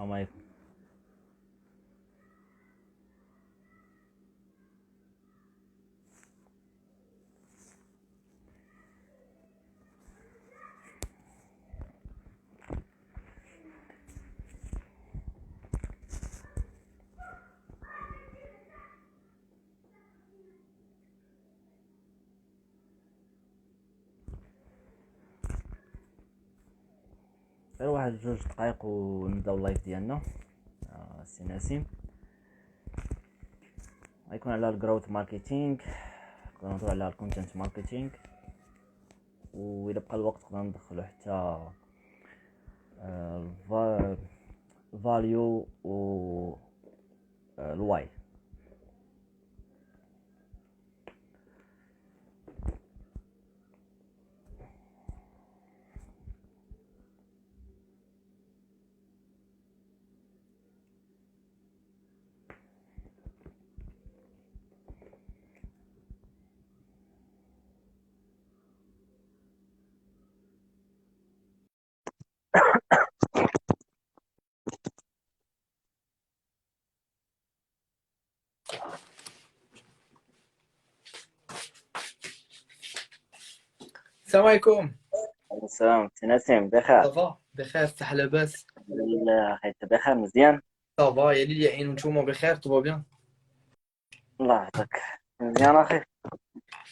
السلام عليكم. غير واحد جوج دقائق ونبداو اللايف ديالنا. سي نسيم غيكون على الجروث ماركتينغ، نهضروا على الكونتنت ماركتينغ، و الا بقى الوقت نقدر ندخلو حتى الفاليو و الواي. السلام عليكم. السلام سي نسيم، بخير؟ صافا بخير، صحة لاباس؟ لا خير، بخير مزيان. صافا يا ليلي عين، نتوما بخير؟ طوبا بيان؟ الله يعطيك مزيان اخي. يا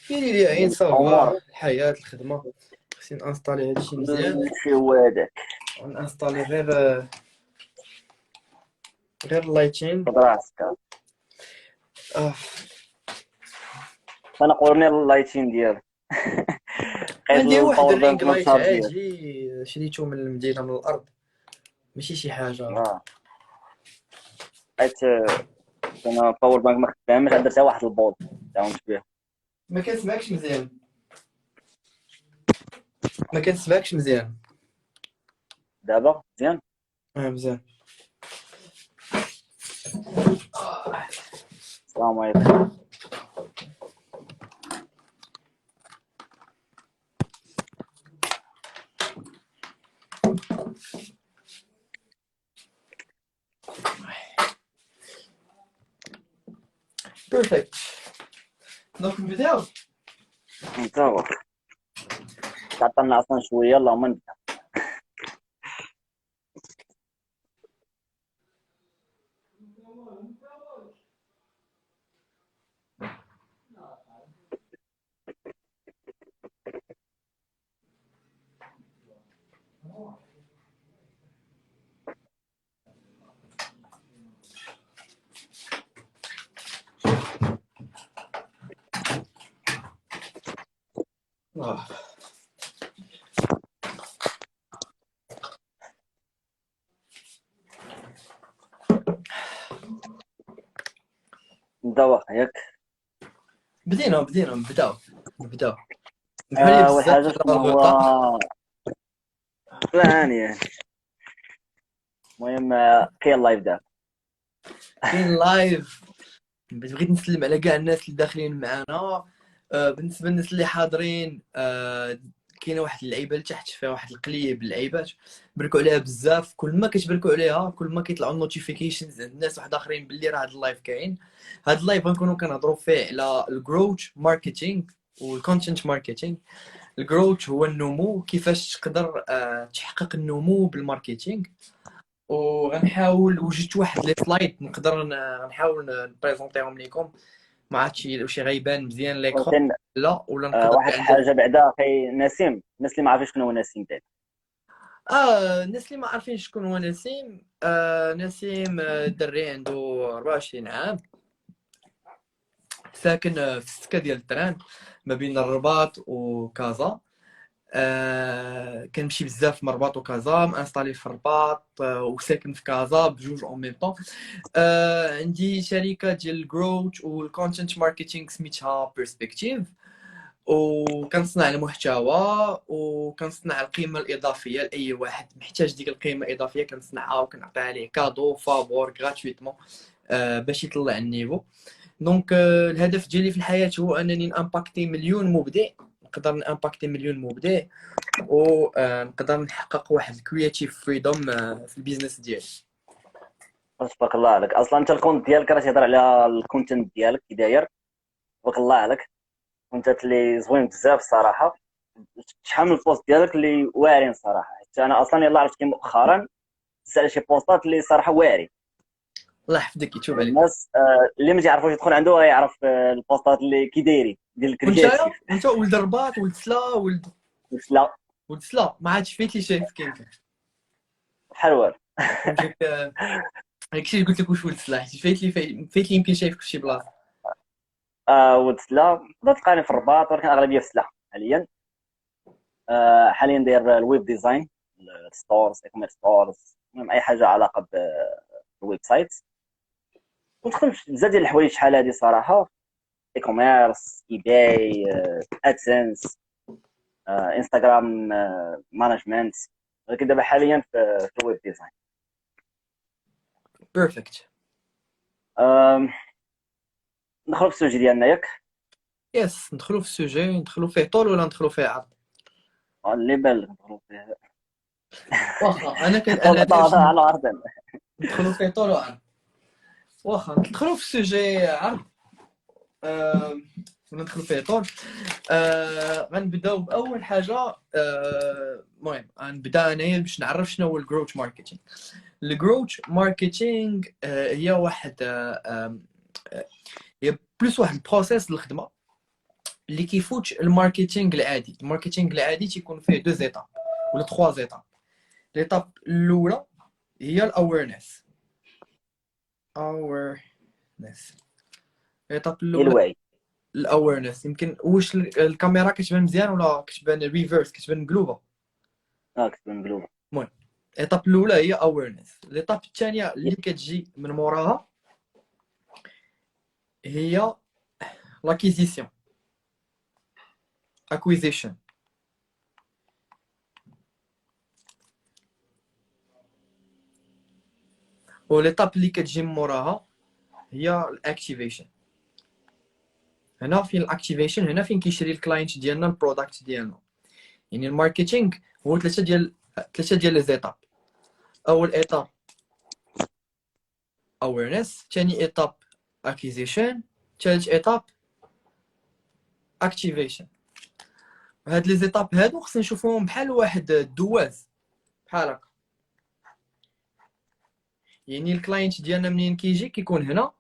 ليلي عين صافا، امور الحياة الخدمة. خصني نانستالي هادشي مزيان، كلشي وادك. نانستالي غير اللايتين. خذ راسك. اه انا قورني اللايتين ديالو. لقيت عندي واحد الباور الرينغ بانك ما لايت تشارجيش. عادي شريتو من المدينة من الأرض، ماشي شي حاجة. لقيت انا باور بانك ما خدامش، درت واحد البول تعاونت بيه. ما كنسمعكش مزيان، ما كنسمعكش مزيان. دابا مزيان. مزيان. السلام عليكم. بيرفكت. دونك نبداو. انت هو تعطلنا اصلا شويه، اللهم نبدا. نبداو ياك. بدينا نبداو. سمحوا لي اول بزاف حاجه على شنو الغلطة. هو ثانية. المهم كاين لايف دابا. كاين لايف. بغيت نسلم على كاع الناس اللي داخلين معنا. بالنسبه للناس اللي حاضرين، كاينه واحد اللعيبه لتحت فيها واحد القليب اللعيبات، بركوا عليها بزاف. كل ما كتبركوا عليها كل ما كيطلعوا النوتيفيكيشنز عند الناس واحد اخرين باللي راه هذا اللايف كاين. هذا اللايف غنكونوا كنهضروا فيه على الجروث ماركتينغ والكونتنت ماركتينغ. الجروث هو النمو، كيفاش تقدر تحقق النمو بالماركتينغ. وغنحاول وجدت واحد لي سلايد نقدر غنحاول نبريزونطيهم لكم. ما عرفتش واش غيبان مزيان ليكرون ولكن ولا نقدر واحد كاع ندير. الحاجة بعدا اخي نسيم، الناس اللي ما عارفين شكون هو نسيم بعدا. الناس اللي ما عارفين شكون هو نسيم، نسيم دري عنده 24 عام، ساكن في السكه ديال التران ما بين الرباط وكازا. كنمشي بزاف من الرباط وكازا، مانستالي في الرباط وساكن في كازا بجوج اون ميم طون. عندي شركه ديال الجروث والكونتنت ماركتينغ سميتها بيرسبكتيف، وكنصنع المحتوى وكنصنع القيمه الاضافيه لاي واحد محتاج ديك القيمه الاضافيه، كنصنعها وكنعطيها عليه كادو فابور غراتويتمون باش يطلع النيفو. دونك الهدف ديالي في الحياه هو انني نامباكتي مليون مبدع، نقدر نامباكتي مليون مبدع ونقدر نحقق واحد الكرياتيف فريدوم في البيزنس ديالي. تبارك الله عليك. اصلا انت الكونت ديالك راه تيهضر على الكونتنت ديالك كي داير. تبارك الله عليك، وانت اللي زوين بزاف الصراحه. شحال من البوست ديالك اللي واعرين الصراحه، حتى انا اصلا يلاه عرفتك مؤخرا على شي بوستات اللي صراحه واعرين. الله يحفظك يتوب عليك. الناس اللي ما تعرفوش يدخل عنده يعرف البوستات اللي كي دايرين ديال الكرياتيف. وانت ولد الرباط، ولد سلا، لا ولد سلا، ما عادش فيت لي شايفك انت. بحال والو. هاك الشيء اللي قلت لك واش ولد سلا، حيت فايت لي يمكن شايفك في شي بلاصه. ولد سلا تقدر تلقاني في الرباط، ولكن اغلبيه في سلا حاليا. حاليا داير الويب ديزاين، ستورز، اي كوميرس ستورز، المهم اي حاجه علاقه بالويب سايت. ودخلت في بزاف ديال الحوايج شحال هادي صراحه، اي كوميرس، اي باي، ادسنس، انستغرام مانجمنت. ولكن دابا حاليا في الويب ديزاين. بيرفكت. ندخلوا في السوجي ديالنا ياك؟ يس، ندخلوا في السوجي، ندخلوا فيه طول ولا ندخلوا فيه عرض؟ اللي بان لك ندخلوا فيه واخا انا طول باش على الارض. ندخلوا فيه طول وعرض. واخا ندخلوا في السوجي عرض، ولا ندخلوا فيه طول. غنبداو باول حاجه. المهم غنبدا انايا باش نعرف شنو هو الجروث ماركتينغ. الجروث ماركتينغ هي واحد هي بلوس واحد البروسيس للخدمه اللي كيفوت الماركتينغ العادي. الماركتينغ العادي تيكون فيه دو زيتاب ولا تخوا زيتاب. ليتاب الاولى هي الاويرنس. ليتاب الاولى الوعي. الاويرنس. يمكن واش الكاميرا كتبان مزيان ولا كتبان ريفيرس، كتبان مقلوبه؟ كتبان مقلوبه. المهم ليتاب الاولى هي اويرنس. ليتاب الثانيه اللي كتجي من موراها هي لاكيزيسيون، اكويزيشن. وليتاب اللي كتجي من موراها هي الاكتيفيشن. هنا فين الاكتيفيشن، هنا فين كيشري الكلاينت ديالنا البرودكت ديالنا. يعني الماركتينغ هو ثلاثه ديال لي زيتاب. اول ايتاب awareness، ثاني ايتاب acquisition، ثالث ايتاب activation. هاد لي زيتاب هادو خصنا نشوفوهم بحال واحد الدواز بحال هكا. يعني الكلاينت ديالنا منين كيجي كيكون هنا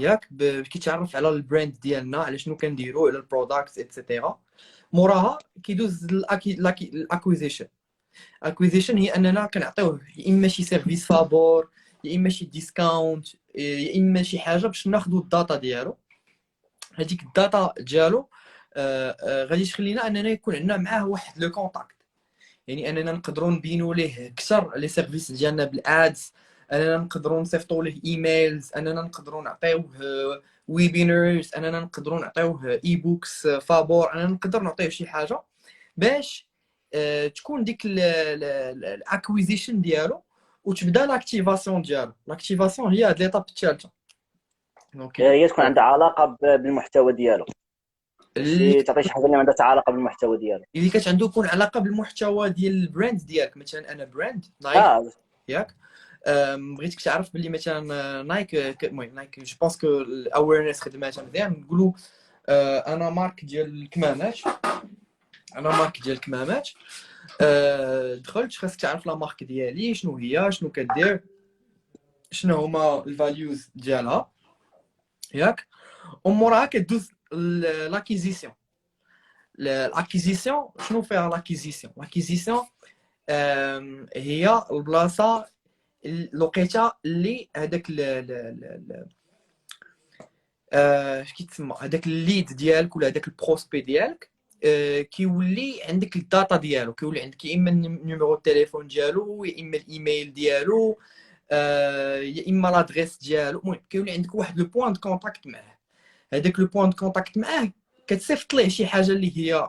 ياك، كيتعرف على البراند ديالنا، على شنو كنديروا، على البرودكت ايتترا. موراها كيدوز الاكويزيشن. اكويزيشن هي اننا كنعطيوه يا اما شي سيرفيس فابور، يا اما شي ديسكاونت، يا اما شي حاجه باش ناخذوا الداتا ديالو. هذيك الداتا ديالو غادي تخلينا اننا يكون عندنا معاه واحد لو كونتاكت. يعني اننا نقدروا نبينوا ليه اكثر لي سيرفيس ديالنا بالادز، اننا نقدروا نصيفطوا ليه ايميلز، اننا نقدروا نعطيوه ويبينرز، اننا نقدروا نعطيوه اي بوكس فابور، اننا نقدر نعطيوه شي حاجه باش تكون ديك الاكويزيشن ديالو وتبدا لاكتيفاسيون ديالو. لاكتيفاسيون هي هاد ليطاب الثالثه. دونك هي تكون عندها علاقه بالمحتوى ديالو، اللي شي تعطي شي حاجه اللي عندها علاقه بالمحتوى ديالو. اللي كتعندو يكون علاقه بالمحتوى ديال البراند ديالك. مثلا انا براند نايك ياك، بغيتك تعرف باللي مثلا نايك، المهم نايك جو بونس كو الاويرنس خدماتها مزيان. نقولوا انا مارك ديال الكمامات، دخلت خاصك تعرف لا مارك ديالي شنو هي، شنو كدير، شنو هما الفاليوز ديالها ياك. وموراها كدوز لاكيزيسيون. لاكيزيسيون شنو فيها لاكيزيسيون؟ لاكيزيسيون هي البلاصه الوقيته اللي هذاك اش كيتسمى هذاك الليد ديالك ولا هذاك البروسبي ديالك كيولي عندك الداتا ديالو، كيولي عندك يا اما نيميرو التليفون ديالو، يا اما الايميل ديالو، يا اما لادريس ديالو. المهم كيولي عندك واحد لو بوين دو كونتاكت معاه. هذاك لو بوين دو كونتاكت معاه كتصيفط ليه شي حاجه اللي هي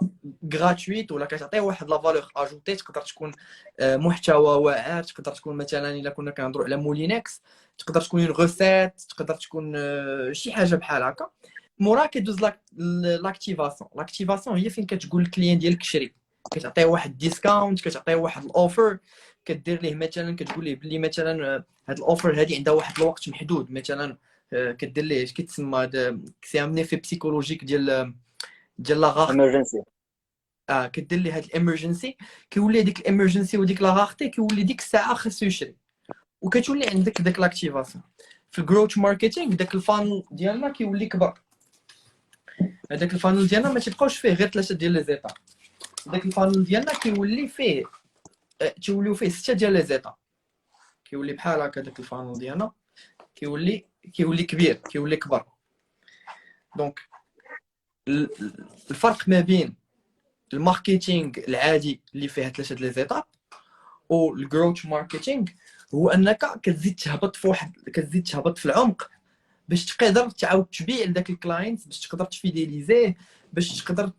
غراتويت ولا كتعطيه واحد لا فالور اجوتي. تقدر تكون محتوى واعر، تقدر تكون مثلا الا كنا كنهضروا على مولينكس تقدر تكون غوسيت، تقدر تكون شي حاجه بحال هكا. مورا كدوز لاكتيفاسيون. لاكتيفاسيون هي فين كتقول للكليان ديالك شري. كتعطيه واحد ديسكاونت، كتعطيه واحد الاوفر، كدير ليه مثلا كتقول ليه بلي مثلا هاد الاوفر هادي عندها واحد الوقت محدود مثلا. كدير ليه اش كيتسمى هذا كيعمل في بسيكولوجيك ديال لاغار. emergency. كدير ليه هاد الامرجنسي، كيولي هذيك الامرجنسي وديك لاغارتي كيولي ديك الساعه خاصو يشري، وكتولي عندك داك لاكتيفاسيون. في الجروث ماركتينغ داك الفانل ديالنا كيولي كبر. هذاك الفانل ديالنا ما تيبقاوش فيه غير 3 ديال لي زيتا، داك الفانل ديالنا كيولي فيه تيوليو فيه 6 ديال لي زيتا. كيولي بحال هكا داك الفانل ديالنا كيولي كبير، كيولي كبر. دونك الفرق ما بين الماركتينغ العادي اللي فيه 3 ديال لي زيتا والجروث ماركتينغ هو انك كتزيد تهبط في واحد، كتزيد تهبط في العمق باش تقدر تعاود تبيع لذاك الكلاينت، باش تقدر تفيديليزيه، باش تقدر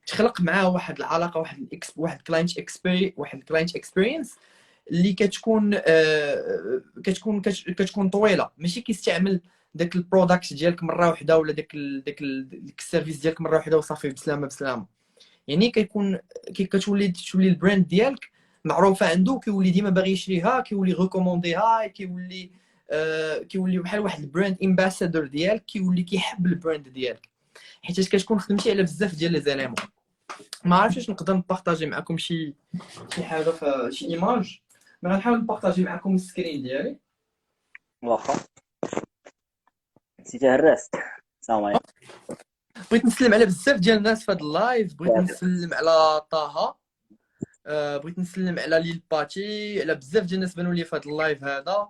تخلق معاه واحد العلاقه، واحد كلاينت اكسبيرينس اللي كتكون طويله. ماشي كيستعمل داك البرودكت ديالك مره واحده، ولا داك السيرفيس ديالك مره واحده وصافي بسلامه بسلامه. يعني كتولي البراند ديالك معروفه عنده، كيولي ديما باغي يشريها، كيولي ريكومونديها، كيولي بحال واحد البراند امباسادور ديالك، كيولي كيحب البراند ديالك، حيت كتكون خدمتي على بزاف ديال لي زاليمون. ما عرفتش واش نقدر نبارطاجي معكم شي حاجه في شي ايماج. ما غنحاول نبارطاجي معكم السكرين ديالي. واخا نسيتها الراس. السلام عليكم. بغيت نسلم على بزاف ديال الناس في هذا اللايف. بغيت نسلم على طه، بغيت نسلم على ليل باتي، على بزاف ديال الناس بانوا لي في هذا اللايف هذا،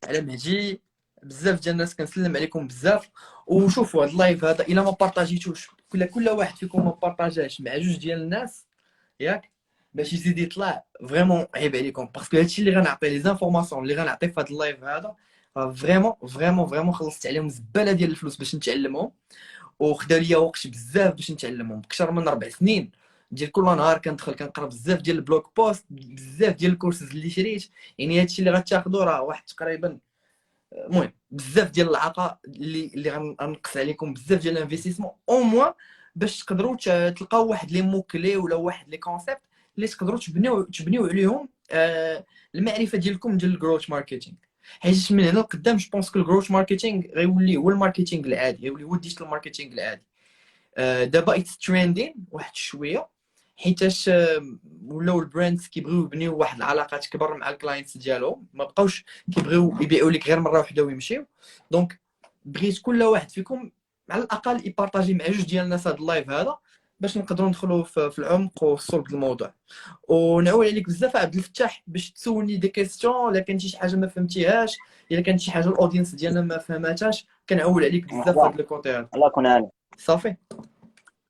على مهدي، بزاف ديال الناس كنسلم عليكم بزاف. وشوفوا هذا اللايف هذا الا ما بارطاجيتوش، كل واحد فيكم ما بارطاجاش مع جوج ديال الناس ياك باش يزيد يطلع، فريمون عيب عليكم. باسكو هادشي اللي غنعطي لي زانفورماسيون اللي غنعطي في هذا اللايف هذا فريمون خلصت عليهم زباله ديال الفلوس باش نتعلمهم، وخدا ليا وقت بزاف باش نتعلمهم، اكثر من 4 سنين ديال كل نهار كندخل كنقرا بزاف ديال البلوك بوست، بزاف ديال الكورسز اللي شريت. يعني هادشي اللي غتاخذوا راه واحد تقريبا، المهم بزاف ديال العطاء اللي غنقص عليكم بزاف ديال الانفستيسمون او موان باش تقدروا تلقاو واحد لي مو كلي ولا واحد لي كونسيبت اللي تقدروا تبنيو عليهم المعرفه ديالكم ديال الجروث ماركتينغ. حيت من هنا لقدام جو بونس كو الجروث ماركتينغ غيولي هو الماركتينغ العادي، غيولي هو الديجيتال ماركتينغ العادي. دابا اتس تريندين واحد شويه، حيتاش ولاو البراندز كيبغيو يبنيو واحد العلاقات كبر مع الكلاينتس ديالهم، ما بقاوش كيبغيو يبيعوا لك غير مره واحده ويمشيو. دونك بغيت كل واحد فيكم على الاقل يبارطاجي مع جوج ديال الناس هذا اللايف هذا باش نقدروا ندخلوا في العمق والصلب الموضوع. ونعول عليك بزاف عبد الفتاح باش تسولني دي كيسيون الا كان شي حاجه ما فهمتيهاش، الا كانت شي حاجه الاودينس ديالنا ما فهماتهاش، كنعول عليك بزاف في هذا الكوتي هذا. الله يكون عالم. صافي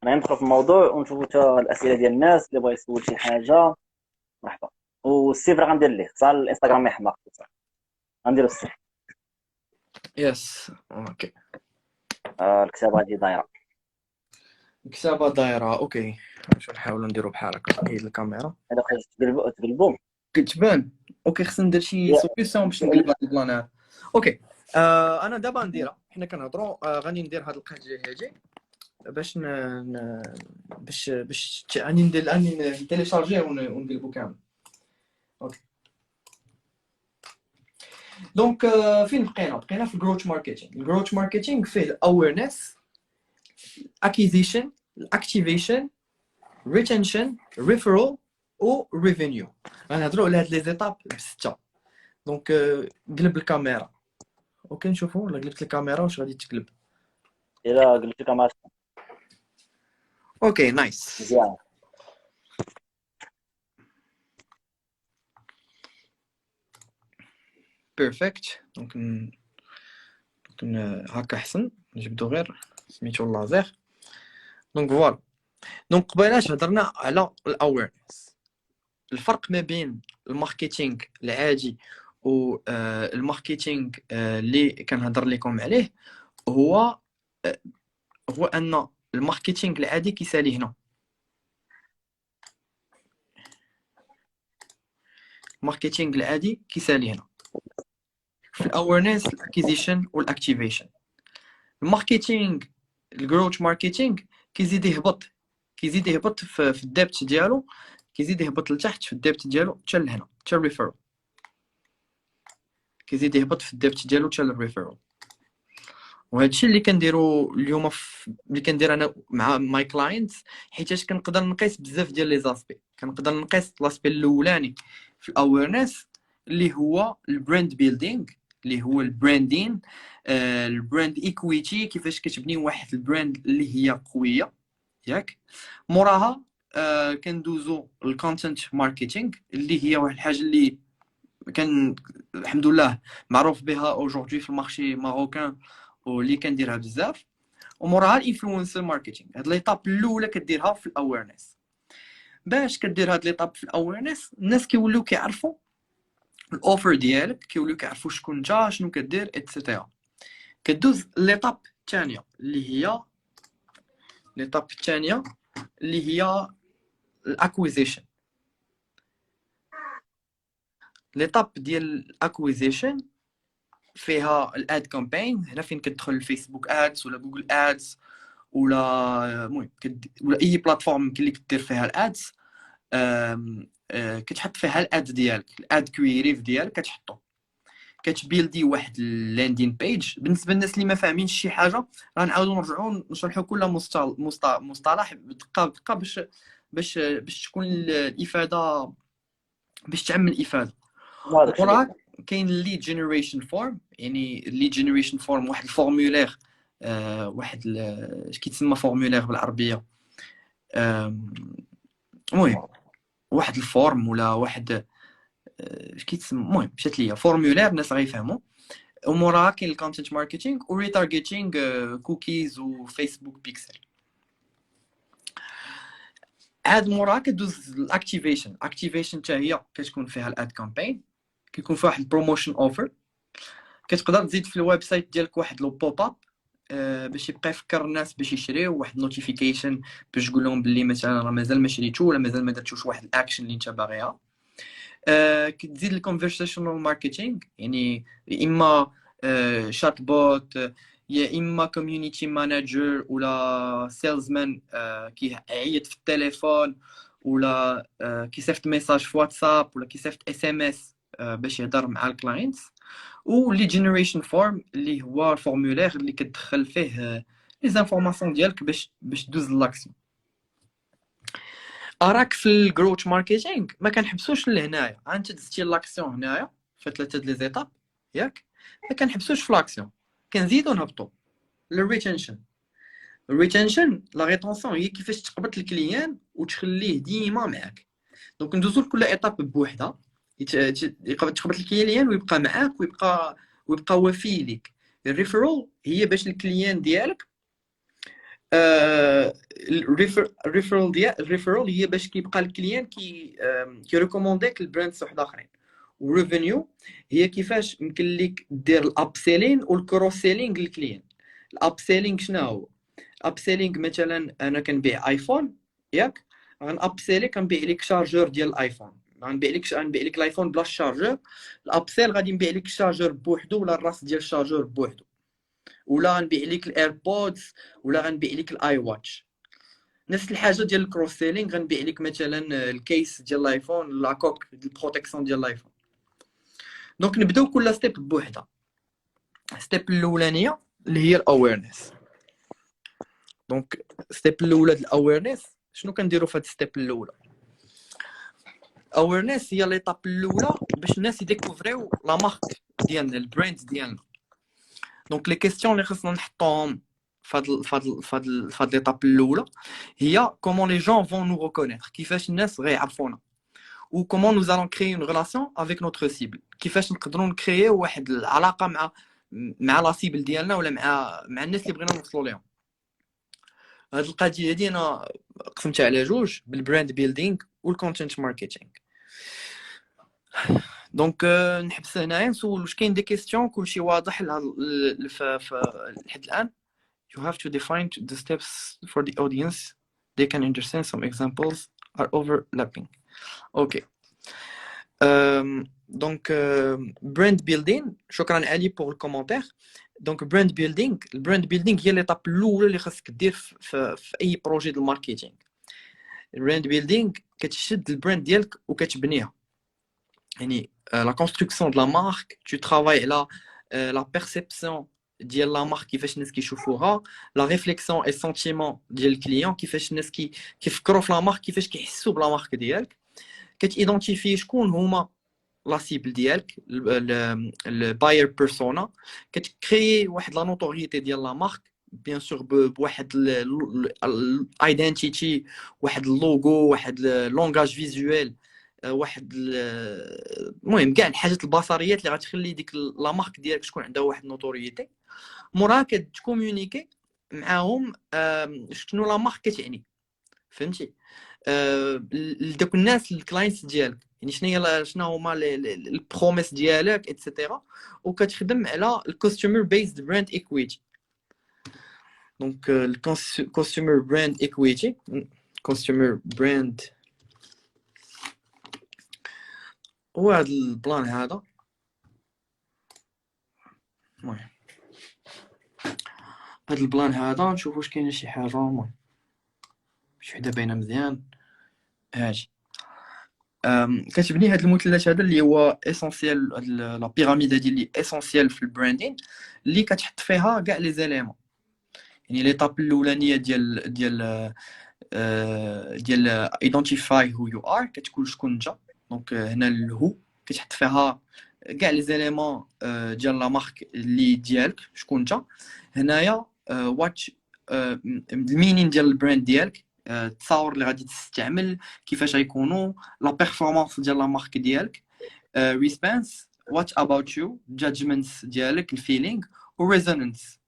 انا ندخل في الموضوع ونشوفوا حتى الاسئله ديال الناس اللي بغا يسول شي حاجه. مرحبا. والسيفر غندير ليه صار الانستغرام ما يحماق، غنديرو السيفر. يس اوكي. الكتابه هذه دايره. كتابة دايرة اوكي. باش نحاولوا نديرو بحال هكا. نحيد الكاميرا هذا خرج تقلبوا كتبان. اوكي خصنا ندير شي سوليوشن باش نقلب هاد البلان هذا. اوكي انا دابا نديرها، حنا كنهضروا غادي ندير هاد القضيه هادي باش غادي نتيليشارجيه ونقلبو كامل. اوكي دونك فين بقينا في الجروث ماركتينغ. الجروث ماركتينغ فيه الاويرنس، اكيزيشن، الاكتيفيشن، ريتنشن، ريفرال و ريفينيو. غنهضروا على هاد لي زيتاب بسته. دونك قلب الكاميرا. اوكي نشوفوا ولا قلبت الكاميرا واش غادي تقلب. الا قلت لك ما اوكي نايس مزيان. بيرفكت. دونك هكا احسن. نجبدو غير سميتو اللازير. دونك فوالا. دونك قبيلاش هضرنا على الاويرنس، الفرق ما بين الماركتينغ العادي و الماركتينغ اللي كنهضر لكم عليه هو ان الماركتينغ العادي كيسالي هنا. الماركتينغ العادي كيسالي هنا في الاويرنس، الاكيزيشن والاكتيفيشن. الماركتينغ الجروث ماركتينغ كيزيد يهبط كيزيد يهبط في الديبت ديالو، كيزيد يهبط لتحت في الديبت ديالو حتى لهنا، حتى الريفيرال كيزيد يهبط في الديبت ديالو حتى الريفيرال. وهادشي اللي كنديرو اليوم اللي كندير انا مع ماي كلاينتس، حيتاش كنقدر نقيس بزاف ديال لي زاسبي. كنقدر نقيس لاسبي الاولاني في الاويرنس اللي هو البراند بيلدينغ، اللي هو البراندين، البراند ايكويتي، كيفاش كتبني واحد البراند اللي هي قويه ياك. موراها كندوزو الكونتنت ماركتينغ اللي هي واحد الحاجه اللي كان الحمد لله معروف بها اوجوردي في المارشي ماروكان واللي كنديرها بزاف. وموراها الانفلونسر ماركتينغ. هاد ليطاب الاولى كديرها في الاويرنس. باش كدير هاد ليطاب في الاويرنس الناس كيوليو كيعرفوا الاوفر ديالك، كيوليو كيعرفوا شكون انت، شنو كدير اتسيتيرا. كدوز ليطاب الثانيه اللي هي الاكويزيشن. ليطاب ديال الاكويزيشن فيها الاد كامبين. هنا فين كتدخل الفيسبوك ادز ولا جوجل ادز ولا المهم ولا اي بلاتفورم يمكن لك دير فيها الادز. كتحط فيها الاد ديالك، الاد كرييتيف ديالك كتحطو. كتبيلدي واحد اللاندين بيج. بالنسبه للناس اللي ما فاهمينش شي حاجه غنعاودو نرجعو نشرحوا كل مصطلح بدقه بدقه باش تكون الافاده، باش تعمل الافاده. واضح لي. وراك كاين الليد جينيريشن فورم. يعني الليد جينيريشن فورم واحد الفورمولير، واحد اش كيتسمى فورمولير بالعربيه، المهم واحد الفورم ولا واحد اش كيتسمى، المهم مشات ليا فورمولير الناس غيفهموا. وموراها كاين الكونتنت ماركتينغ وريتارجيتينغ كوكيز وفيسبوك بيكسل. عاد موراها كدوز الاكتيفيشن. اكتيفيشن حتى هي كتكون فيها الاد كامبين، كيكون فيها واحد البروموشن اوفر. كتقدر تزيد في الويب سايت ديالك واحد لو بوب اب باش يبقى يفكر الناس باش يشريو، واحد نوتيفيكيشن باش تقول لهم باللي مثلا راه مازال ما شريتو ولا مازال ما درتوش واحد الاكشن اللي انت باغيها. كتزيد الكونفرسيشنال ماركتينغ، يعني يا اما شات بوت، يا اما كوميونيتي مانجر ولا سيلزمان كيعيط في التليفون ولا كيصيفط ميساج في واتساب ولا كيصيفط اس ام اس باش يهضر مع الكلاينتس. ولي جينيريشن فورم اللي هو الفورمولير اللي كتدخل فيه لي زانفورماسيون ديالك باش دوز لاكسيون. اراك في الجروث ماركتينغ ما كنحبسوش لهنايا. انت دزتي لاكسيون هنايا في ثلاثه لي زيتاب ياك، ما كنحبسوش في لاكسيون، كنزيدو نهبطو للريتنشن. الريتنشن لا ريتونسيون هي كيفاش تقبط الكليان وتخليه ديما معاك. دونك ندوزو لكل ايطاب بوحدها. تقبط الكليان ويبقى معاك ويبقى وفي ليك. الريفيرال هي باش الكليان ديالك الريفيرال هي باش كيبقى الكليان كيريكومونديك البراندز واحد اخرين. وريفينيو هي كيفاش يمكن لك دير الاب سيلين والكروس سيلين للكليان. الاب سيلين شنو هو؟ الاب سيلين مثلا انا كنبيع ايفون ياك، غناب سيلي كنبيع لك شارجور ديال الايفون، غنبيع لك الايفون بلا الشارجور. الاب سيل غادي نبيع لك الشارجور بوحدو ولا الراس ديال الشارجور بوحدو، ولا غنبيع لك الايربودز ولا غنبيع لك الاي واتش. نفس الحاجه ديال الكروس سيلينغ، غنبيع لك مثلا الكيس ديال الايفون، لاكوك ديال البروتيكسيون ديال الايفون. دونك نبداو كل ستيب بوحدها. ستيب الاولانيه اللي هي الاويرنس. دونك ستيب الاولى ديال الاويرنس شنو كنديروا في هاد ستيب الاولى؟ اويرنس هي ليطاب الاولى باش الناس يديكوفريو لا مارك ديالنا، البراند ديالنا. دونك لي كيسيون اللي خصنا نحطوهم فهاد ليطاب الاولى هي كومون لي جون فون نو ريكونيتر، كيفاش الناس غيعرفونا، و كومون نو زالون كريي اون ريلاسيون افيك نوتر سيبل، كيفاش نقدروا نكرييو واحد العلاقه مع لا سيبل ديالنا ولا مع الناس اللي بغينا نوصلوا لهم. هاد القضيه هادي انا قسمتها على جوج، بالبراند بيلدينغ والكونتنت ماركتينغ. دونك نحبس هنايا نسول واش كاين دي كيسيون، كلشي واضح لحد الان. You have to define the steps for the audience. They can understand some examples are overlapping. Okay. Donc brand building. شكرا علي pour le commentaire. Donc brand building. البراند building هي ليطاب الاولى اللي خاصك دير في اي بروجي ديال الماركتينغ. البراند بيلدينغ كتشد البراند ديالك وكتبنيها. يعني لا كونستركسيون دو لا مارك، tu travailles على لا بيرسيبسيون ديال لا مارك كيفاش الناس كيشوفوها، لا ريفليكسيون اي سونتيمون ديال الكليون كيفاش الناس كيفكروا في لا مارك، كيفاش كيحسوا بلا مارك ديالك. كتيدونتيفي شكون هما لا سيبل ديالك، الباير بيرسونا. كتكريي واحد لا نوتوريتي ديال لا مارك بيان سور بواحد الايدنتيتي، واحد اللوغو، واحد لونغاج فيزوال، واحد المهم كاع الحاجات البصريات اللي غتخلي ديك لا مارك ديالك تكون عندها واحد النوتوريتي. موراها كتكومونيكي معاهم شنو لا مارك كتعني، فهمتي؟ لدوك الناس الكلاينتس ديالك، يعني شنو هما البروميس ديالك ايتترا. وكتخدم على الكاستمر بيزد براند ايكويتي. دونك الكاستمر براند ايكويتي، كاستمر براند هو هذا البلان هذا. المهم هذا البلان هذا نشوف واش كاينه شي حاجه المهم شي وحده باينه مزيان. هاجي كتبني هذا المثلث هذا اللي هو اسونسيال، لا بيراميد هذه اللي اسونسيال في البراندين، اللي كتحط فيها كاع لي زيليمون. يعني ليطاب الاولانيه ديال ايدنتيفاي هو يو ار، كتقول شكون انت. دونك هنا الهو كتحط فيها كاع لي زيليمون ديال لا مارك اللي ديالك شكون انت. هنايا واتش المينين ديال البراند ديالك، التصاور اللي غادي تستعمل كيفاش غيكونوا، لا بيرفورمانس ديال لا مارك ديالك، ريسبونس، وات اباوت يو، جادجمنتس ديالك، الفيلينغ، وريزونانس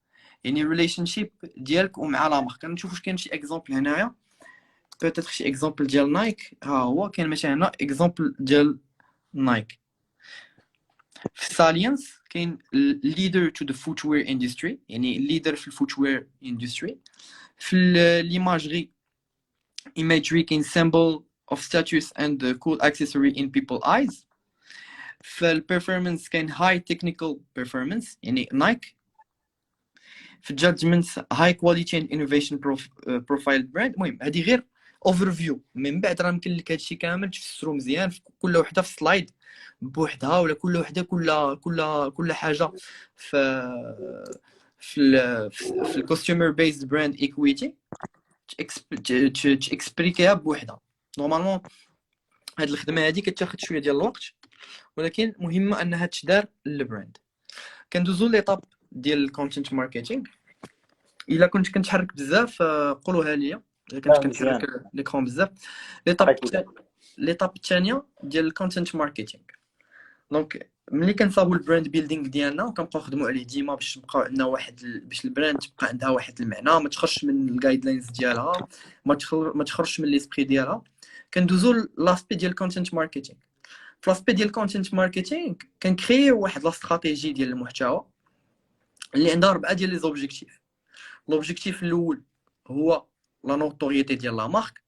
يعني الريليشن شيب ديالك ومع لا مارك. كنشوف واش كاين شي اكزامبل هنايا، بيتيت شي اكزامبل ديال نايك. ها هو كاين مثلا هنا اكزامبل ديال نايك. في ساليانس كاين ليدر تو ذا فوتوير اندستري، يعني ليدر في الفوتوير اندستري. في ليماجري imagery كاين symbol of status and cool accessory in people eyes. في البرفورمانس كاين high technical performance يعني نايك. في الجادجمنت high quality and innovation profile brand. المهم هذه غير اوفر فيو، من بعد راه يمكن لك هادشي كامل تفسرو مزيان في كل وحده في سلايد بوحدها، ولا كل وحده كل حاجه في الكاستمر بيزد براند ايكويتي تاكسبليكيها بوحدها. نورمالمون هاد الخدمه هادي كتاخد شويه ديال الوقت، ولكن مهمه انها تدار للبراند. كندوزو ليطاب ديال الكونتنت ماركتينغ. الا كنت كنتحرك بزاف قولوها ليا، الا كنت كنحرك ليكرون بزاف. ليطاب الثانيه ديال الكونتنت ماركتينغ. دونك ملي كنصاوبوا البراند بيلدينغ ديالنا وكنبقاو نخدموا عليه ديما باش تبقى عندنا واحد باش البراند تبقى عندها واحد المعنى، ما تخرجش من الجايد لاينز ديالها، ما تخرجش من ليسبري ديالها. كندوزو لاسبي ديال الكونتنت ماركتينغ. في لاسبي ديال الكونتنت ماركتينغ كنكريو واحد لا استراتيجي ديال المحتوى اللي عندها 4 ديال لي زوبجيكتيف. لوبجيكتيف الاول هو لا نوتوريتي ديال لا مارك.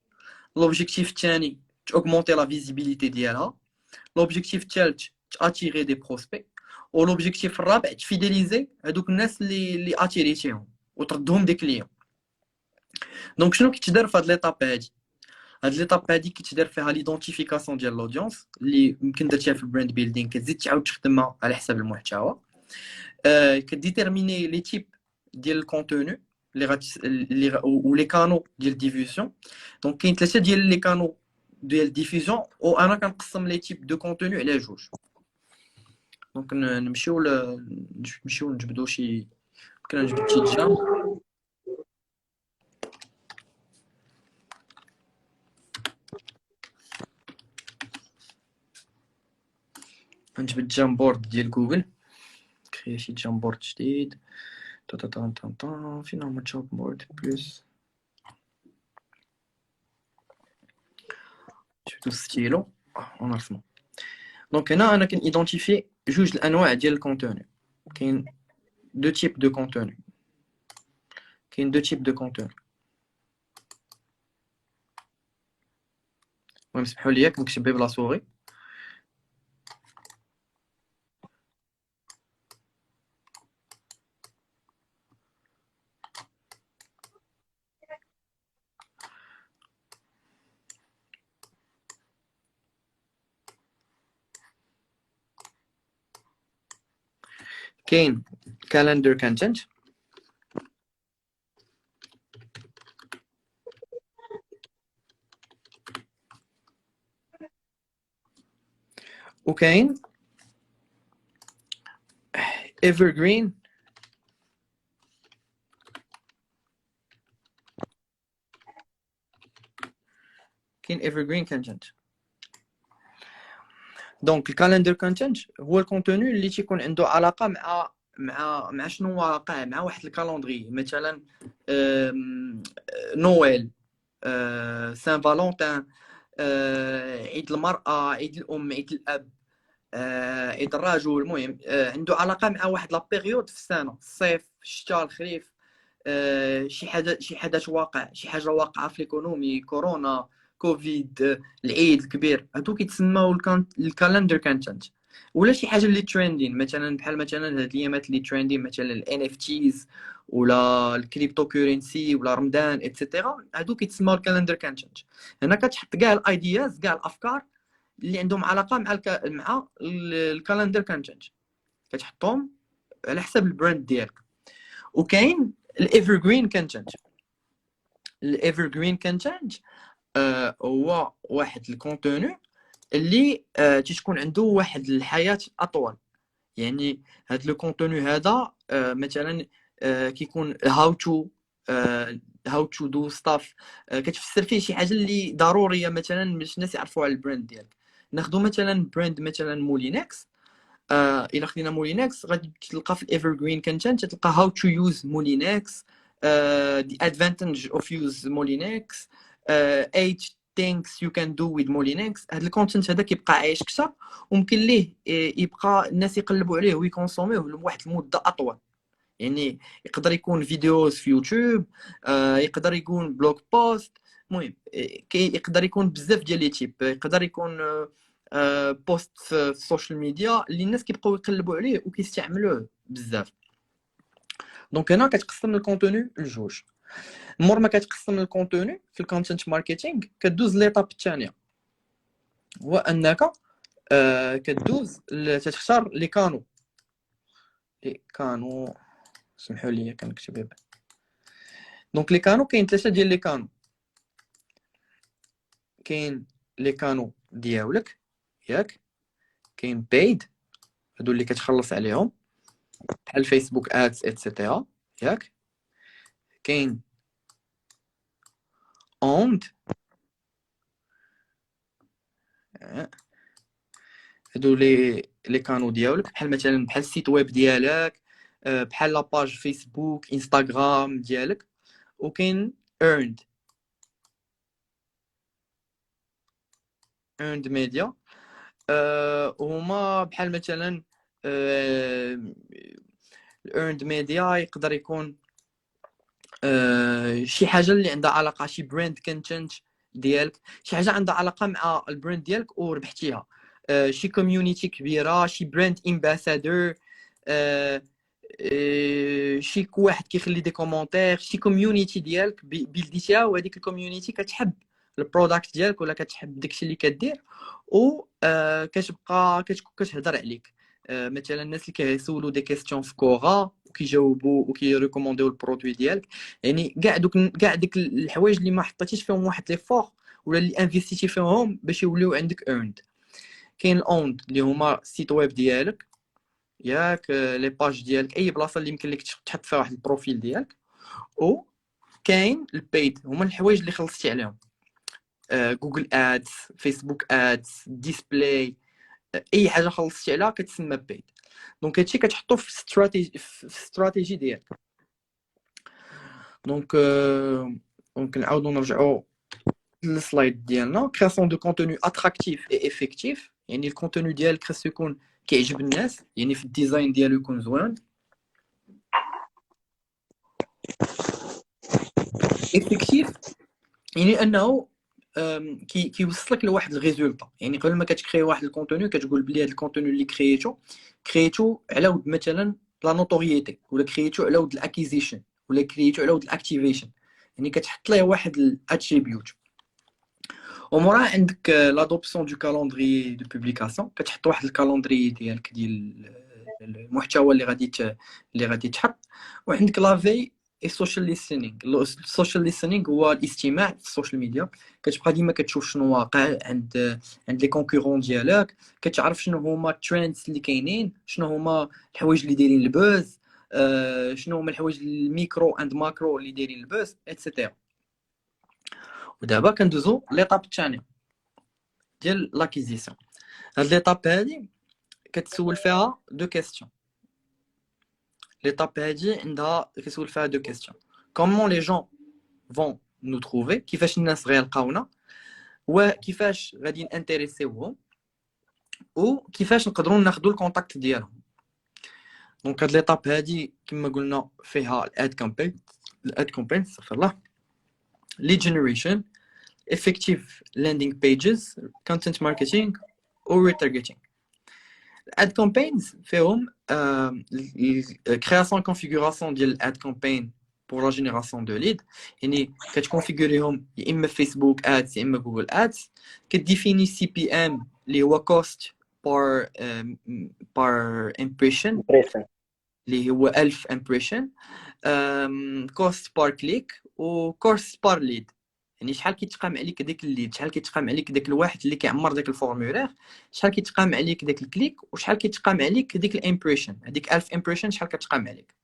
لوبجيكتيف الثاني تاوغمونتي لا فيزيبيليتي ديالها. لوبجيكتيف الثالث تاتيري دي بروسبي. ولوبجيكتيف الرابع تفيديليزي هذوك الناس اللي اتيريتيهم وتردهم دي كليون. دونك شنو كيتدار في هاد ليطاب هادي؟ هاد ليطاب هادي كيتدار فيها ليدونتيفيكاسيون ديال لودونس اللي يمكن درتيها في البراند بيلدينغ، كتزيد تعاود تخدمها على حساب المحتوى. كديتيرميني لي تيب ديال الكونتوني اللي ولي كانو ديال ديفيوزيون. دونك كاين 3 ديال لي كانو ديال ديفيوزيون، وانا كنقسم لي تيب دو كونتوني على جوج. دونك نمشيو نجبدو شي، يمكن نجبد شي جام. نجبد جام بورد ديال جوجل، كريا شي جام بورد جديد. فين هما جام بورد بلس شفتو ستيلو ونرسمو. دونك هنا انا كنيدونتيفي جوج الانواع ديال الكونتوني. كاين دو تيب دو كونتوني، المهم سمحوا لي كنكتب بلا سوري. كاين calendar content وكاين evergreen content. دونك الكالندر كونتنت هو الكونتوني اللي تيكون عنده علاقه مع شنو واقع مع واحد الكالندري، مثلا نويل، سان فالونتان، عيد المراه، عيد الام، عيد الاب، عيد الرجل. المهم عنده علاقه مع واحد لا بيريود في السنه، الصيف، الشتاء، الخريف، شي حدث واقع، شي حاجه واقعه في ليكونومي، كورونا، كوفيد، العيد الكبير، هادو كيتسموا الكالندر كونتنت. ولا شي حاجه اللي تريندين، مثلا بحال مثلا هاد الايامات اللي تريندين مثلا الان اف تيز ولا الكريبتو كورنسي ولا رمضان اتسيتيرا، هادو كيتسموا الكالندر كونتنت. هنا كتحط كاع الايدياز، كاع الافكار اللي عندهم علاقه مع الكالندر كونتنت، كتحطهم على حسب البراند ديالك. وكاين الايفرغرين كونتنت. الايفرغرين كونتنت هو واحد الكونتوني اللي تكون عنده واحد الحياه اطول. يعني هاد لو كونتوني هذا مثلا كيكون هاو تو دو ستاف، كتفسر فيه شي حاجه اللي ضروريه مثلا باش الناس يعرفوا على البراند ديالك. ناخذ مثلا براند مثلا مولينكس. الى خدينا مولينكس غادي تلقى في الايفرغرين كونتنت تلقى هاو تو يوز مولينكس، the advantage of use مولينكس، 8 things you can do with مولينكس. هذا الكونتنت هذا كيبقى عايش اكثر، وممكن ليه يبقى الناس يقلبوا عليه ويكونسوميوه لواحد المده اطول. يعني يقدر يكون فيديوز في يوتيوب، يقدر يكون بلوغ بوست، المهم يقدر يكون بزاف ديال لي تيب، يقدر يكون بوست في السوشيال ميديا اللي الناس كيبقاو يقلبوا عليه وكيستعملوه بزاف. دونك هنا كتقسم الكونتوني لجوج. مور ما كتقسم الكونتوني في الكونتنت ماركتينغ كدوز ليطاب الثانيه، هو انك كدوز تختار لي كانو سمحوا لي كنكتب. دونك لي كانو كاين 3 ديال لي كانو. كاين لي كانو ديالك ياك، كاين بيد هادو اللي كتخلص عليهم بحال فيسبوك ادز اتسيتيرا ياك، كاين اوند هادو لي كانو ديالك بحال مثلا بحال السيت ويب ديالك، بحال لاباج فيسبوك انستغرام ديالك. وكاين earned media، هما بحال مثلا earned media يقدر يكون شي حاجه اللي عندها علاقه، شي براند كونتنت ديالك، شي حاجه عندها علاقه مع البراند ديالك وربحتيها، شي كوميونيتي كبيره، شي براند امباسادور، شي واحد كيخلي دي كومونتير، شي كوميونيتي ديالك بيلديتيها، وهذيك الكوميونيتي كتحب البرودكت ديالك ولا كتحب داكشي اللي كدير، و كتبقى كتهضر عليك. مثلا الناس اللي كيسولوا دي كيسيون في كورا وكيجاوبوا وكيريكومونديو البرودوي ديالك، يعني كاع ديك الحوايج اللي ما حطيتيش فيهم واحد لي فور ولا اللي انفيستيتي فيهم باش يوليو عندك ايرند. كاين الاوند اللي هما السيت ويب ديالك ياك، لي باج ديالك، اي بلاصه اللي يمكن لك تحط فيها واحد البروفيل ديالك. و كاين البيد هما الحوايج اللي خلصتي عليهم، جوجل ادز، فيسبوك ادز، ديسبلاي، اي حاجه خلصتي عليها كتسمى بيد. دونك هادشي كتحطو في استراتيجي ديالك. دونك نعاودو نرجعو للسلايد ديالنا. كرياسيون دو كونتوني اتراكتيف اي افيكتيف، يعني الكونتوني ديالك خاصو يكون كيعجب الناس، يعني في الديزاين ديالو يكون زوين. افيكتيف يعني انه كيوصلك لواحد الريزولطا. يعني قبل ما كتكري واحد الكونتوني كتقول بلي هذا الكونتوني اللي كرييتو على ود مثلا لا نوتوريتي، ولا كرييتو على ود الاكيزيشن، ولا كرييتو على ود الاكتيفيشن، يعني كتحط ليه واحد الاتريبيوت. ومورا عندك لادوبسيون دو كالندري دو بوبليكاسيون، كتحط واحد الكالندري ديالك ديال المحتوى اللي غادي تحط. وعندك لافي السوشيال ليسنينغ. السوشيال ليسنينغ هو الاستماع في السوشيال ميديا، كتبقى ديما كتشوف شنو واقع عند لي كونكورون ديالك، كتعرف شنو هما الترندز اللي كاينين، شنو هما الحوايج اللي دايرين البوز، شنو هما الحوايج الميكرو اند ماكرو اللي دايرين البوز اتسيتيرا. ودابا كندوزو ليطاب الثانيه ديال لاكيزيسيون. هاد ليطاب هادي كتسول فيها دو كيسيون. ليطاب هادي عندها كتسول فيها دو كيسيون: كومون لي جون فون نو تروفي، كيفاش الناس غيلقاونا، وكيفاش غادي نانتريسيوهم، وكيفاش نقدروا ناخذوا الكونتاكت ديالهم. دونك هاد ليطاب هادي كما قلنا فيها الاد كامبين صافي الله، لي جينيريشن، effective landing pages، content marketing و retargeting. ad campaigns فيهم création configuration ديال ad campaign pour la génération de lead، يعني كتكونفيغوريهم يا اما فيسبوك ادز يا اما جوجل ادز. كديفيني سي بي ام اللي هو cost per impression اللي هو 1000 impression، cost per click و cost per lead، يعني شحال كيتقام عليك داك الليد، شحال كيتقام عليك داك الواحد اللي كيعمر داك الفورمولير، شحال كيتقام عليك داك الكليك، وشحال كيتقام عليك ديك الامبريشن، هذيك 1000 امبريشن شحال كتقام عليك.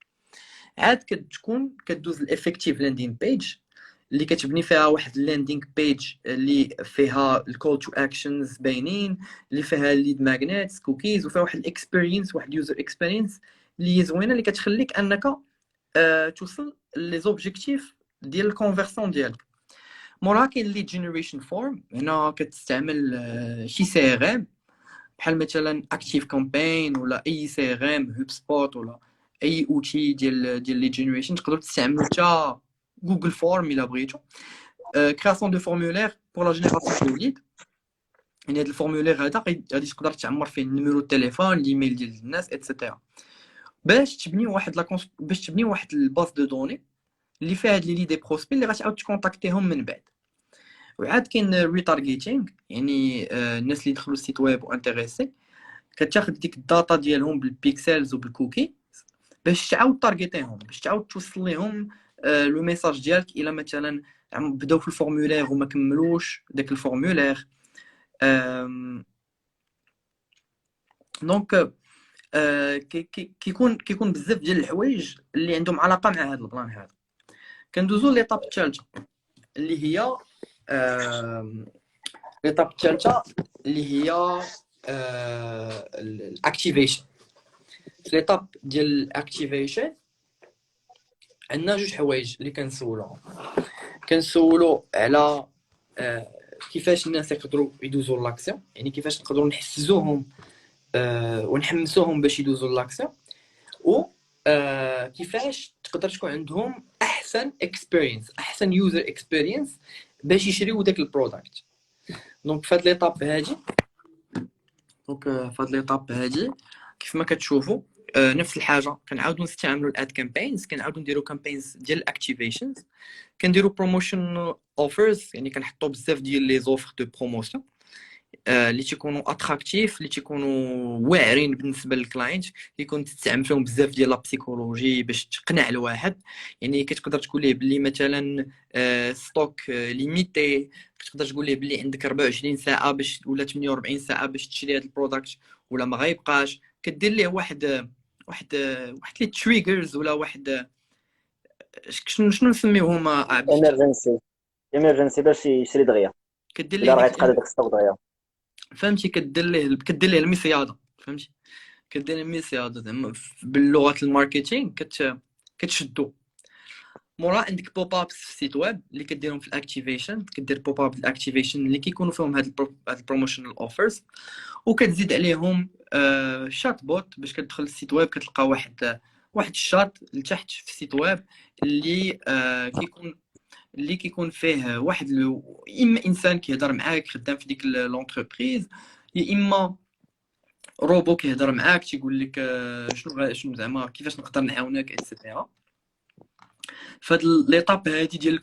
عاد كتكون كدوز الافكتيف لاندين بيج اللي كتبني فيها واحد اللاندينغ بيج اللي فيها الكول تو اكشنز باينين، اللي فيها ليد ماغنيتس كوكيز، وفيها واحد الاكسبيرينس، واحد يوزر اكسبيرينس اللي زوينه اللي كتخليك انك توصل لي زوبجيكتيف ديال الكونفرسيون ديالك. موراها كاين ليد جينيريشن فورم، هنا كتستعمل شي سي ار ام بحال مثلا اكتيف كامبين ولا اي سي ار ام هوب سبوت ولا اي اوتي ديال ليد جينيريشن. تقدروا تستعملوا حتى جوجل فورم الا بغيتو. كرياسيون دو فورمولير بور لا جينيراسيون دو ليد، يعني هذا الفورمولير هذا غادي تقدر تعمر فيه النيميرو التليفون، الايميل ديال الناس اتسيتيرا، باش تبني واحد الباز دو دوني اللي فيها هاد لي لي دي بروسبي اللي غتعاود تكونتاكتيهم من بعد. وعاد كاين ريتارغيتينغ، يعني الناس اللي دخلوا السيت ويب وانتريسي كتاخذ ديك الداتا ديالهم بالبيكسلز وبالكوكي باش تعاود تارغيتيهم، باش تعاود توصل لهم لو ميساج ديالك الا مثلا بداو في الفورمولير وما كملوش داك الفورمولير. دونك كيكون بزاف ديال الحوايج اللي عندهم علاقه مع هذا البلان هذا. كندوزو ليطاب الثالثه اللي هي ليطاب الثالثه اللي هي الاكتيفيشن. في ليطاب ديال الاكتيفيشن عندنا جوج حوايج اللي كنسولو على كيفاش الناس يقدروا يدوزوا لاكسيون، يعني كيفاش نقدروا نحفزوهم ونحمسوهم باش يدوزوا لاكسيون، و كيفاش تقدر تكون عندهم احسن اكسبيرينس، احسن يوزر اكسبيرينس باش يشريو داك البرودكت. دونك في هاد ليطاب هادي كيف ما كتشوفوا نفس الحاجه، كنعاودوا نستعملوا الاد كامبينز، كنعاودوا نديروا كامبينز ديال الاكتيفيشنز، كنديروا بروموشن اوفرز، يعني كنحطوا بزاف ديال لي زوفر دو بروموسيون اللي تيكونوا اتراكتيف، اللي تيكونوا واعرين بالنسبه للكلاينت، يكون تستعمل فيهم بزاف ديال لا بسيكولوجي باش تقنع الواحد. يعني كتقدر تقول ليه بلي مثلا ستوك ليميتي، كتقدر تقول ليه بلي عندك 24 ساعه باش ولا 48 ساعه باش تشري هذا البرودكت ولا ما غيبقاش. كدير ليه واحد لي تريجرز ولا واحد شنو نسميوهم ايمرجنسي باش يشري دغيا، كدير الا ليه غيتقاد داك الستوك دغيا، فهمتي؟ كدير ليه المصياده، فهمتي؟ كدير المصياده زعما باللغه الماركتينغ كتشدو. مورا عندك بوب ابس في السيت ويب اللي كديرهم في الاكتيفيشن، كدير بوب اب الاكتيفيشن اللي كيكونوا فيهم هاد البروموشنال اوفرز، وكتزيد عليهم شات بوت باش كتدخل السيت ويب كتلقى واحد الشات لتحت في السيت ويب اللي كيكون فيه واحد اما انسان كيهضر معاك خدام في ديك لونتربريز، يا اما روبو كيهضر معاك تيقول لك شنو زعما كيفاش نقدر نعاونك اتسيتيرا. فهاد ليطاب هادي ديال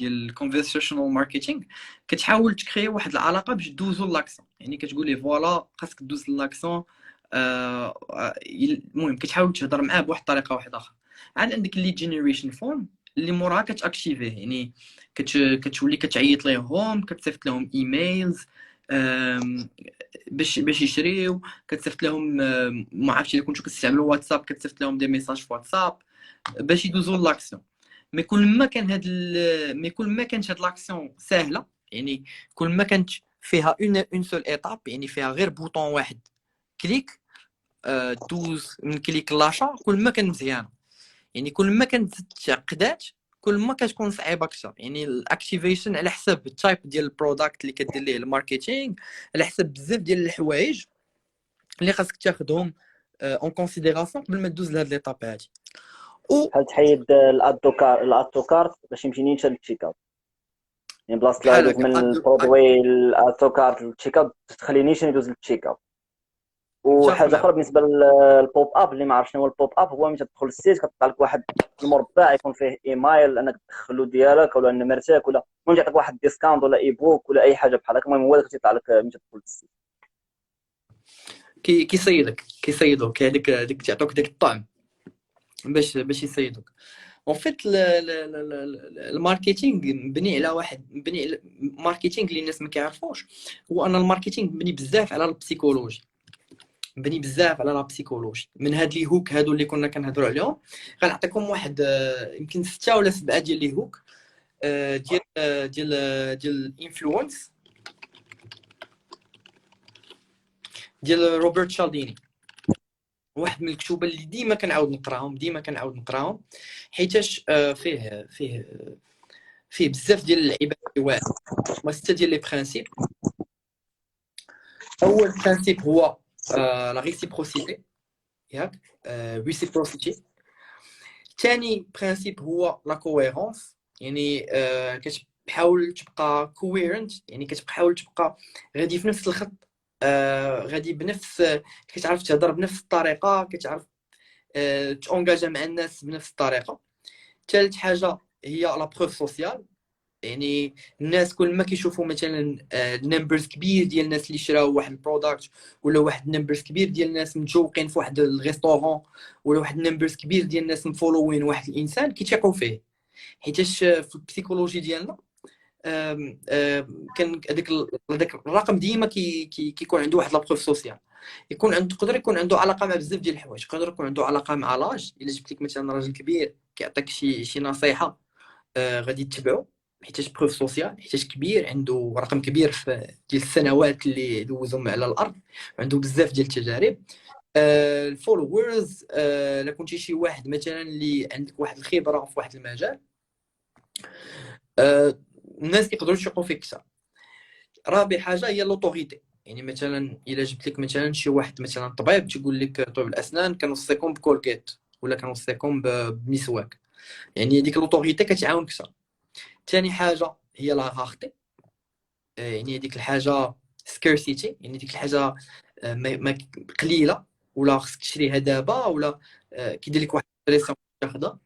الكونفرسيشنال ماركتينغ كتحاول تكري واحد العلاقه باش دوزو لاكسون، يعني كتقول ليه فوالا خاصك دوز لاكسون المهم كتحاول تهضر معاه بواحد الطريقه واحده اخرى. عاد عندك اللي جينيريشن فورم اللي موراها كتاكتيفيه، يعني كتولي كتعيط ليهم، كتصيفط لهم ايميلز باش يشريو، كتصيفط لهم ما عرفتش الا كنتو كتستعملوا واتساب كتصيفط لهم دي ميساج في واتساب باش يدوزوا لاكسيون. مي كل ما كان مي كل ما كانت هاد لاكسيون سهله، يعني كل ما كانت فيها اون سول ايتاب، يعني فيها غير بوطون واحد كليك، دوز من كليك لاشا، كل ما كان مزيان. يعني كل ما كانت تعقدات كل ما كتكون صعيبه اكثر. يعني الاكتيفيشن على حسب التايب ديال البرودكت اللي كدير ليه الماركتينغ، على حسب بزاف ديال الحوايج اللي خاصك تاخذهم اون كونسيديراسيون قبل ما دوز لهاد ليطاب هادي. بحال تحيد الادو كارت باش يمشينيش للتشيك اوت، يعني بلاصه لا بحال يدوز هكا من البرودوي للادو كارت للتشيك اوت تخلينيش يدوز للتشيك اوت. متفق وحاجه معك. اخرى بالنسبه للبوب اب، اللي ما عرف شنو هو البوب اب، هو ملي تدخل للسيت كتطلع لك واحد المربع يكون فيه ايميل انك تدخلو ديالك ولا نمرتك، ولا المهم يعطيك واحد ديسكاونت ولا اي بوك ولا اي حاجه بحال هكا. المهم هو داك تيطلع لك ملي تدخل للسيت. كيصيدوك هذيك تعطوك داك الطعم باش يصيدوك. اون فيت الماركتينغ مبني على ماركتينغ اللي الناس ما كيعرفوش. هو ان الماركتينغ مبني بزاف على البسيكولوجي، مبني بزاف على لا بسيكولوجي. من هاد لي هوك هادو اللي كنا كنهضروا عليهم غنعطيكم واحد يمكن 6 ولا 7 ديال لي هوك ديال الانفلونس ديال روبرت شالديني. واحد من الكتب اللي ديما كنعاود نقراهم حيتاش فيه بزاف ديال اللعيبات اللي واعرين. هما 6 ديال لي برينسيپ. اول برينسيپ هو لا ريسيبروسيتي، ياك ريسيبروسيتي. ثاني برينسيپ هو لا كويرونس، يعني كتحاول تبقى كويرنت، يعني كتحاول تبقى غادي في نفس الخط، غادي بنفس، كتعرف تهضر بنفس الطريقه، كتعرف تونجاجا مع الناس بنفس الطريقه. ثالث حاجه هي لا بروف سوسيال، يعني الناس كل ما كيشوفوا مثلا نمبرز كبير ديال الناس اللي شراو واحد البرودكت، ولا واحد نمبرز كبير ديال الناس متجوقين في واحد الريستورون، ولا واحد نمبرز كبير ديال الناس مفولوين واحد الانسان كيتيقوا فيه. حيتاش في البسيكولوجي ديالنا كان هذاك الرقم ديما كيكون عنده واحد لابروف سوسيال. يقدر يكون عنده علاقه مع بزاف ديال الحوايج. يقدر يكون عنده علاقه مع لاج، الا جبت لك مثلا راجل كبير كيعطيك شي نصيحه غادي تتبعو حيتاش بروف سوسيال، حيتاش كبير عنده رقم كبير ديال السنوات اللي دوزهم على الارض، عنده بزاف ديال التجارب. الفولورز، الا كنتي شي واحد مثلا اللي عندك واحد الخبره في واحد المجال، الناس يقدروا يثقوا فيك اكثر. رابع حاجه هي لوطوريتي، يعني مثلا الا جبت لك مثلا شي واحد مثلا طبيب تيقول لك طبيب الاسنان كنوصيكم بكولغيت ولا كنوصيكم بمسواك، يعني ديك لوطوريتي كتعاون اكثر. ثاني حاجه هي لا راختي، يعني ديك الحاجه سكيرسيتي، يعني ديك الحاجه ما قليله ولا خصك تشريها دابا، ولا كيدير لك واحد البريسيون تاخذها.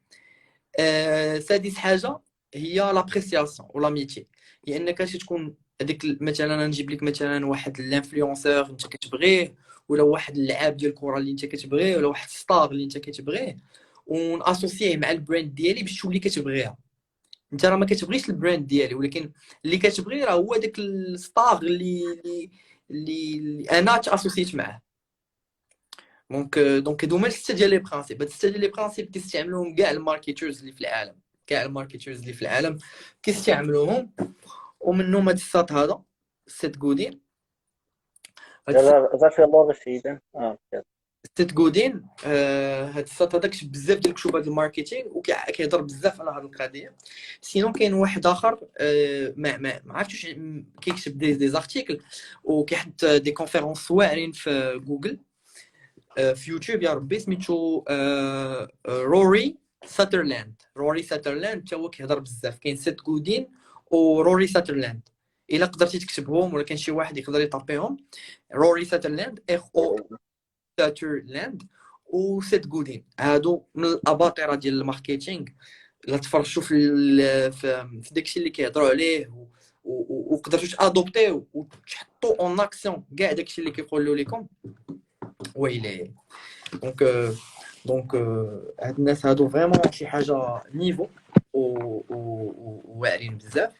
سادس حاجه هي لابريسياسيون ولا ميتي، هي انك تكون هذيك مثلا نجيب لك مثلا واحد الانفلونسور انت كتبغيه، ولا واحد اللعاب ديال الكره اللي انت كتبغيه، ولا واحد ستار اللي انت كتبغيه، وناسوسيه مع البراند ديالي باش تولي كتبغيها. انت راه ما كتبغيش البراند ديالي، ولكن اللي كتبغي راه هو داك الستار اللي انا تاسوسيت معاه. دونك هادو 6 ديال لي برينسيپ. هاد 6 ديال لي برينسيپ كيستعملوهم كاع الماركتيرز اللي في العالم، كاع الماركتيرز اللي في العالم كيستعملوهم. ومنهم هاد السات هذا سيت غودين. هاد زعما فيه اللغه الشيء سيت غودين هاد السات هذا كتب بزاف ديال الكتب ديال الماركتينغ وكيهضر بزاف على هاد القضيه. سينو كاين واحد اخر ما عرفتش كيكتب دي زارتيكل وكيحط دي كونفيرونس واعرين في جوجل، في يوتيوب يا ربي، سميتو روري ساترلاند. حتى هو كيهضر بزاف. كاين سيت غودين وروري ساترلاند، الا قدرتي تكتبهم ولا كان شي واحد يقدر يطابيهم، روري ساترلاند ساترلاند وسيت غودين، هادو من الاباطره ديال الماركتينغ. الا تفرجتوا في داكشي اللي كيهضروا عليه وقدرتوا تادوبتيو وتحطوا اون اكسيون كاع داكشي اللي كيقولوا لكم، ويلي دونك دونك هاد الناس هادو فريمون شي حاجه نيفو واعرين بزاف.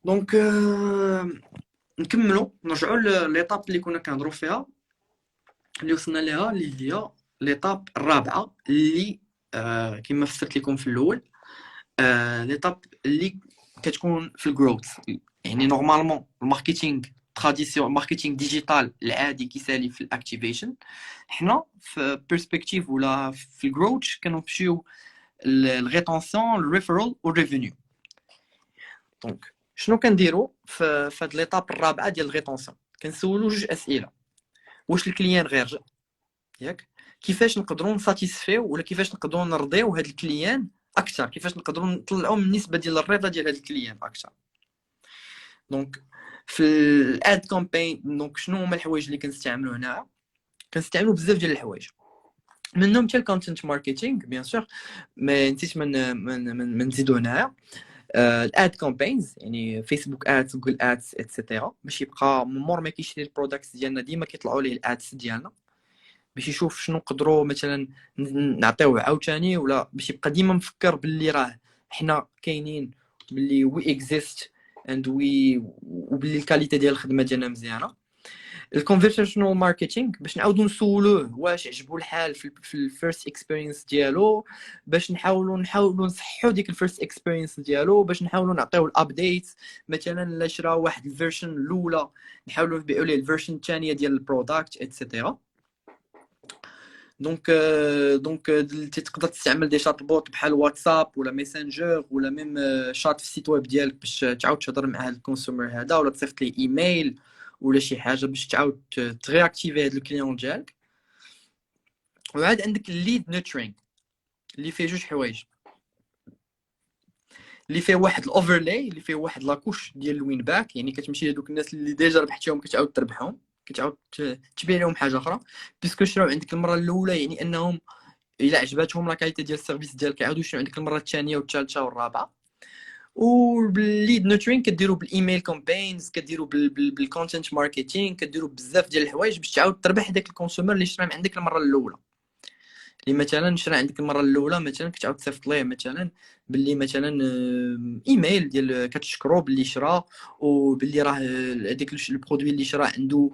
دونك نكملوا نرجعوا ليطاب اللي كنا كنهضروا فيها اللي وصلنا ليها اللي هي ليطاب الرابعه اللي كما فسرت لكم في الاول ليطاب اللي كتكون في الجروث. يعني نورمالمون الماركتينغ تراديسيون الماركتينغ ديجيتال العادي كيسالي في الاكتيفيشن، حنا في بيرسبكتيف ولا في الجروث كنمشيو الريتونسيون الريفيرال والريفينيو. دونك شنو كنديروا في هاد ليطاب الرابعه ديال الريتونسيون؟ كنسولوا جوج اسئله: واش الكليان غير جا ياك، كيفاش نقدروا نساتيسفيو ولا كيفاش نقدروا نرضيو هاد الكليان اكثر، كيفاش نقدروا نطلعوا من النسبه ديال الرضا ديال هاد الكليان اكثر. دونك في الاد كامبين دونك شنو هما الحوايج اللي كنستعملوا هنا؟ كنستعملوا بزاف ديال الحوايج منهم حتى الكونتنت ماركتينغ بيان سور، ما نسيت من نزيدو هنايا الاد كامبينز يعني فيسبوك ادز جوجل ادز اتسيتيرا، باش يبقى مور ما كيشري البرودكتس ديالنا ديما كيطلعوا ليه الادز ديالنا، باش يشوف شنو نقدروا مثلا نعطيوه عاوتاني، ولا باش يبقى ديما مفكر باللي راه حنا كاينين، باللي وي اكزيست اند وي، وباللي الكاليتي ديال الخدمه ديالنا مزيانه. الكونفرسيشنال ماركتينغ باش نعاودو نسولوه واش عجبو الحال في الفيرست اكسبيرينس ديالو، باش نحاولوا نصححوا ديك الفيرست اكسبيرينس ديالو، باش نحاولوا نعطيو الابديت. مثلا الا شرا واحد الفيرجن الاولى نحاولوا نبيعوا ليه الفيرجن الثانيه ديال البرودكت اتسيتيرا. دونك تقدر تستعمل دي شات بوت بحال واتساب ولا ميسنجر ولا ميم شات في السيت ويب ديالك باش تعاود تهضر مع هذا الكونسومر هذا، ولا تصيفط ليه ايميل ولا شي حاجه باش تعاود ترياكتيفي هذا الكليون ديالك. وعاد عندك الليد نيرترينغ اللي فيه جوج حوايج، اللي فيه واحد الاوفرلاي اللي فيه واحد لاكوش ديال الوين باك، يعني كتمشي لهذوك الناس اللي ديجا ربحتيهم كتعاود تربحهم، كتعاود تبيع لهم حاجه اخرى بيسكو شراو عندك المره الاولى، يعني انهم الا عجباتهم لا كاليتي ديال السيرفيس ديالك كيعاودوا يشريو عندك المره الثانيه والثالثه والرابعه. وبالليد نوترين كديروا بالايميل كامبينز، كديروا بالكونتنت ماركتينغ، كديروا بزاف ديال الحوايج باش تعاود تربح داك الكونسومر اللي شرا عندك المره الاولى. اللي مثلا شرا عندك المره الاولى مثلا كتعاود تصيفط ليه مثلا باللي مثلا ايميل ديال كتشكرو باللي شرا، وباللي راه هذاك البرودوي اللي شرا عنده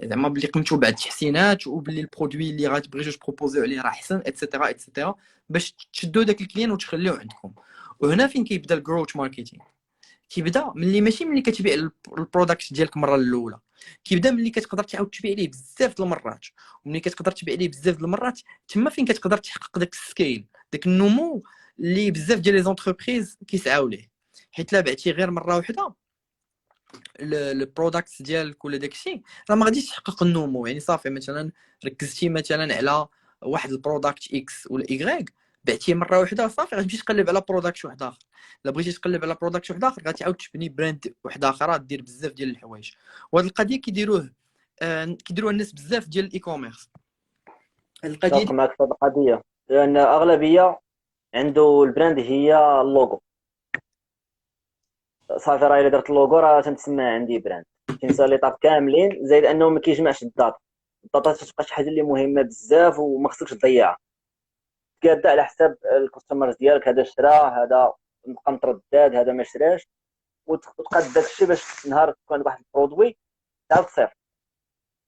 زعما باللي قمتوا بعد التحسينات، وباللي البرودوي اللي غتبغي جوج بروبوزيو عليه راه احسن اتسيتيرا اتسيتيرا، باش تشدوا داك الكليان وتخليوه عندكم. وهنا فين كيبدا الجروث ماركتينغ. كيبدا ماشي ملي كتبيع البرودكت ديالك المره الاولى، كيبدا ملي كتقدر تعاود تبيع ليه بزاف د المرات، وملي كتقدر تبيع ليه بزاف د المرات تما فين كتقدر تحقق داك السكيل، داك النمو اللي بزاف ديال لي زونتربريز كيسعاو ليه. حيت لا بعتي غير مره واحده البرودكت ديالك ولا داكشي راه ما غاديش تحقق النمو. يعني صافي مثلا ركزتي مثلا على واحد البرودكت اكس ولا ايغريك، بعتيه مره واحده صافي غتمشي تقلب على برودكت واحد اخر. الا بغيتي تقلب على برودكت واحد اخر غتعاود تبني براند واحد اخر، دير بزاف ديال الحوايج. وهاد القضيه كيديروها الناس بزاف ديال الاي كوميرس. القضيه اتفق معك في هذه القضيه، لان اغلبيه عنده البراند هي اللوغو. صافي راه الا درت اللوغو راه تنسمى عندي براند. كينسى لي طاب كاملين، زائد انه ما كيجمعش الداتا تتبقى شي حاجه اللي مهمه بزاف وما خصكش تضيعها. كيبدا على حساب الكاستمرز ديالك، هذا شرا، هذا نبقى متردد، هذا ما شراش، وتقاد داك الشيء باش نهار تكون واحد البرودوي تعاود تصيفط.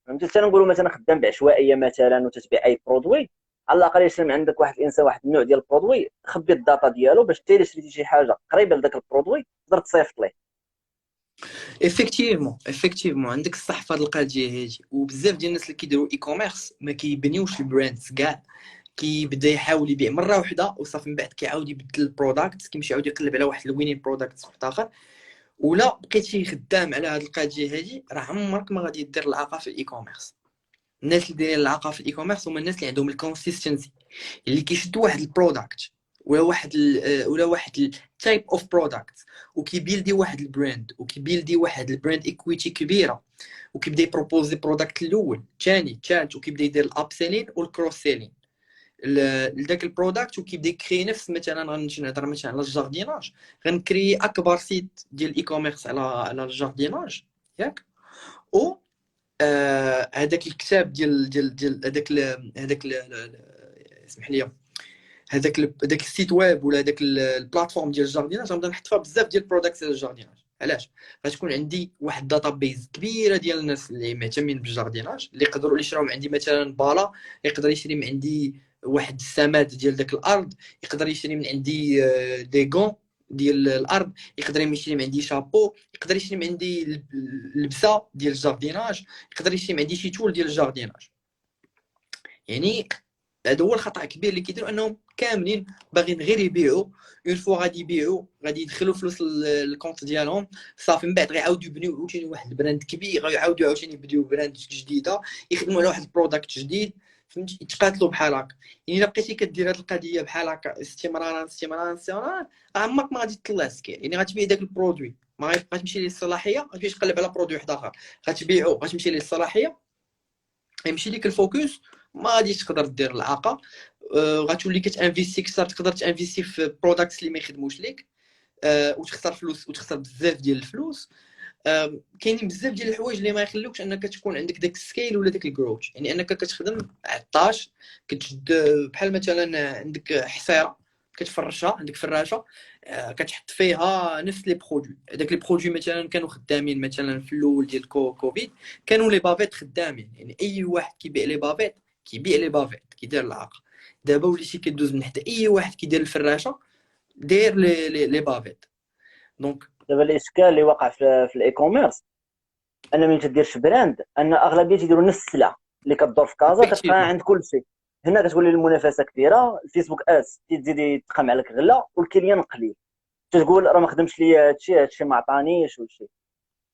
فهمتي؟ حتى نقولوا مثلا خدام بعشوائيه مثلا وتتبيع اي برودوي، على الاقل يشري من عندك واحد الانسان واحد النوع ديال البرودوي، خبي الداتا ديالو باش حتى الا شريتي شي حاجه قريبه لذاك البرودوي تقدر تصيفط ليه. افكتيفمون عندك الصح في هذه القضيه هذه. وبزاف ديال الناس اللي كيديروا اي كوميرس ما كيبنيوش البراندز كاع، كيبدا يحاول يبيع مره واحده وصافي، من بعد كيعاود يبدل البرودكت، كيمشي يعاود يقلب على واحد الوينين برودكت واحد اخر. ولا بقيتي خدام على هذه القضيه هذه راه عمرك ما غادي دير العاقه في الاي كوميرس. الناس اللي دايرين العاقه في الاي كوميرس هما الناس اللي عندهم الكونسيستنسي، اللي كيشدوا واحد البرودكت ولا واحد التايب اوف برودكت، وكيبيلدي واحد البراند، وكيبيلدي واحد البراند ايكويتي كبيره، وكيبدا يبروبوزي برودكت الاول الثاني الثالث، وكيبدا يدير الاب سيلين والكروس سيلين لذاك البرودكت، وكيبدا يكري نفس مثلا غنمشي نهضر مثلا على الجارديناج، غنكري اكبر سيت ديال الاي كوميرس على الجارديناج ياك، هذاك الكتاب ديال اسمح لي، هذاك السيت ويب ولا هذاك البلاتفورم ديال الجارديناج غنبدا نحط فيها بزاف ديال البرودكتس ديال الجارديناج. علاش؟ غتكون عندي واحد الداتا بيز كبيره ديال الناس اللي مهتمين بالجارديناج، اللي يقدروا يشراو من عندي مثلا بالا، يقدر يشري من عندي واحد السماد ديال داك الارض، يقدر يشري من عندي دي غون ديال الارض، يقدر يشري من عندي شابو، يقدر يشري من عندي اللبسه ديال الجارديناج، يقدر يشري من عندي شي تول ديال الجارديناج. يعني هذا هو الخطا الكبير اللي كيديروا، انهم كاملين باغيين غير يبيعوا. اون فوا غادي يبيعوا غادي يدخلوا فلوس للكونت ديالهم، صافي من بعد غيعاودوا يبنيو عاوتاني واحد البراند كبير، غيعاودوا عاوتاني يبديو براند جديده، يخدموا على واحد البرودكت جديد، فهمتي؟ يتقاتلوا بحال هكا. يعني الا بقيتي كدير هذه القضيه بحال هكا استمرارا، عمرك ما غادي تطلع سكيل. يعني غتبيع داك البرودوي، ما غيبقى تمشي ليه الصلاحيه، غتمشي تقلب على برودوي واحد اخر غتبيعو، غتمشي ليه الصلاحيه، يمشي ليك الفوكس، ما غاديش تقدر دير العاقه. غتولي كتانفيستي كثر، تقدر تانفيستي في برودكتس اللي ما يخدموش ليك، وتخسر فلوس وتخسر بزاف ديال الفلوس. كاينين بزاف ديال الحوايج اللي ما يخلوكش انك تكون عندك داك السكيل ولا داك الجروث. يعني انك كتخدم عطاش، كتشد بحال مثلا عندك حصيره كتفرشها، عندك فراشه كتحط فيها نفس لي برودوي. داك لي برودوي مثلا كانوا خدامين مثلا في الاول ديال كوفيد، كانوا لي بافيت خدامين. يعني اي واحد كيبيع لي بافيت كيبيع لي بافيت كيدير العاقه. دابا وليتي كدوز من حتى اي واحد كيدير الفراشه داير لي بافيت. دونك دابا الاشكال اللي وقع في الاي كوميرس ان ملي تديرش براند، ان اغلبيه تيديروا نفس السلعه اللي كدور في كازا كتلقاها افكتيفمون عند كل شيء. هنا كتولي المنافسه كبيره، الفيسبوك اس تزيد يتقام عليك غلا والكليان قليل، تقول راه ما خدمش ليا هادشي ما عطانيش وشي.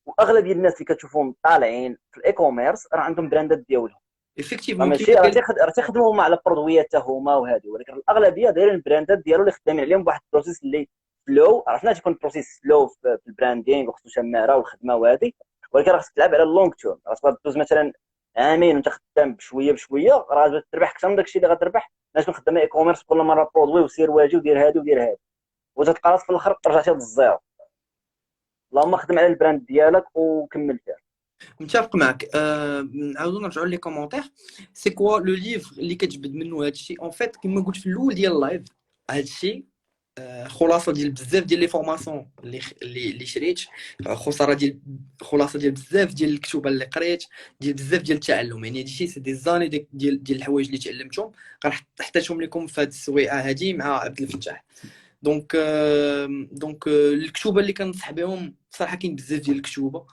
واغلبيه الناس اللي كتشوفهم طالعين في الاي كوميرس راه عندهم براندات ديالهم، راه افكتيفمون ماشي كيما قال راه تيخدموا هما على برودويات حتى هما وهذه، ولكن الاغلبيه دايرين البراندات ديالو اللي خدامين عليهم بواحد البروسيس اللي سلو. عرفنا تيكون بروسيس سلو في البراندينغ وخصو شماره والخدمه وهذه، ولكن راه خصك تلعب على اللونغ تيرم. راه دوز مثلا عامين وانت خدام بشويه بشويه، راه تربح اكثر من داكشي اللي غتربح باش تكون خدام اي كوميرس كل مره برودوي وسير واجي ودير هادي ودير هادي، وتتلقى راسك في الاخر رجعتي للزيرو. اللهم خدم على البراند ديالك وكمل فيه. متفق معك. نعاودو نرجعو لي كومونتير. سي كوا لو ليفر اللي كتجبد منه هادشي؟ اون فيت كما قلت في الاول ديال اللايف، هادشي خلاصه ديال بزاف ديال لي فورماسيون اللي شريت، خلاصه ديال بزاف ديال الكتب اللي قريت، ديال بزاف ديال التعلم. يعني هادشي سي دي زاني ديال الحوايج اللي تعلمتهم، غنحتاجهم لكم في هاد السويعه هادي مع عبد الفتاح. دونك الكتوبه اللي كنصح بهم صراحه، كاين بزاف ديال الكتوبه.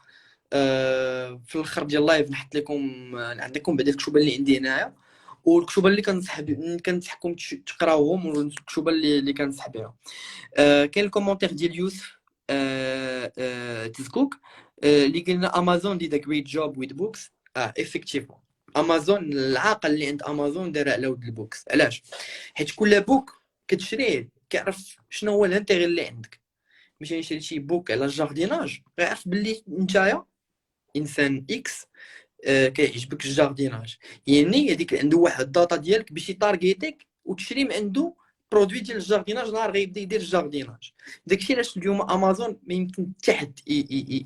في الاخر ديال اللايف نحط لكم عندكم بعد الكتب اللي عندي هنايا، والكتب اللي كنصحكم تقراوهم، والكتب اللي كنصح بها. كاين الكومونتير ديال يوسف تزكوك اللي قلنا امازون دي ذا جريت جوب ويز بوكس. افكتيفمون امازون، العاقل اللي عند امازون دار على ود البوكس. علاش؟ حيت كل بوك كتشريه كيعرف شنو هو الانتيغي اللي عندك. ماشي نشري شي بوك على الجارديناج غيعرف باللي نتايا انسان اكس كيعجبك الجارديناج، يعني هذيك عنده واحد الداتا ديالك باش يتارغيتيك وتشري من عنده برودوي ديال الجارديناج نهار غيبدا يدير الجارديناج. داكشي علاش اليوم امازون ما يمكن حتى حد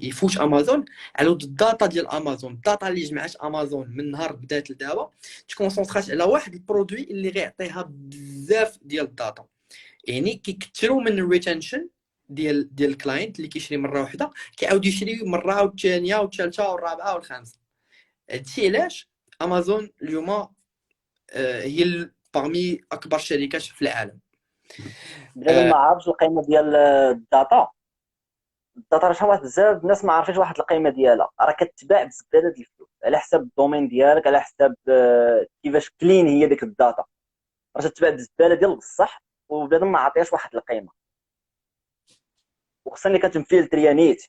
يفوت امازون على ود الداتا ديال امازون. الداتا اللي جمعات امازون من نهار بدات لدابا تكونسونطرات على واحد البرودوي اللي غيعطيها بزاف ديال الداتا. يعني كيكثروا من الريتنشن ديال الكلاينت اللي كيشري مره واحده، كيعاود يشري مره والثانيه والثالثه والرابعه والخامسه. هادشي علاش امازون اليوم هي باغمي اكبر الشركات في العالم. بنادم ما عارفش القيمه ديال الداتا. الداتا راه شحال بزاف الناس ما عارفينش واحد القيمه ديالها، راه كتباع بزباله ديال الفلوس على حساب الدومين ديالك، على حساب كيفاش كلين هي ديك الداتا، راه تتباع بزباله ديال بصح، وبنادم ما عطيهاش واحد القيمه. وخصني اللي كتنفلتريا نيت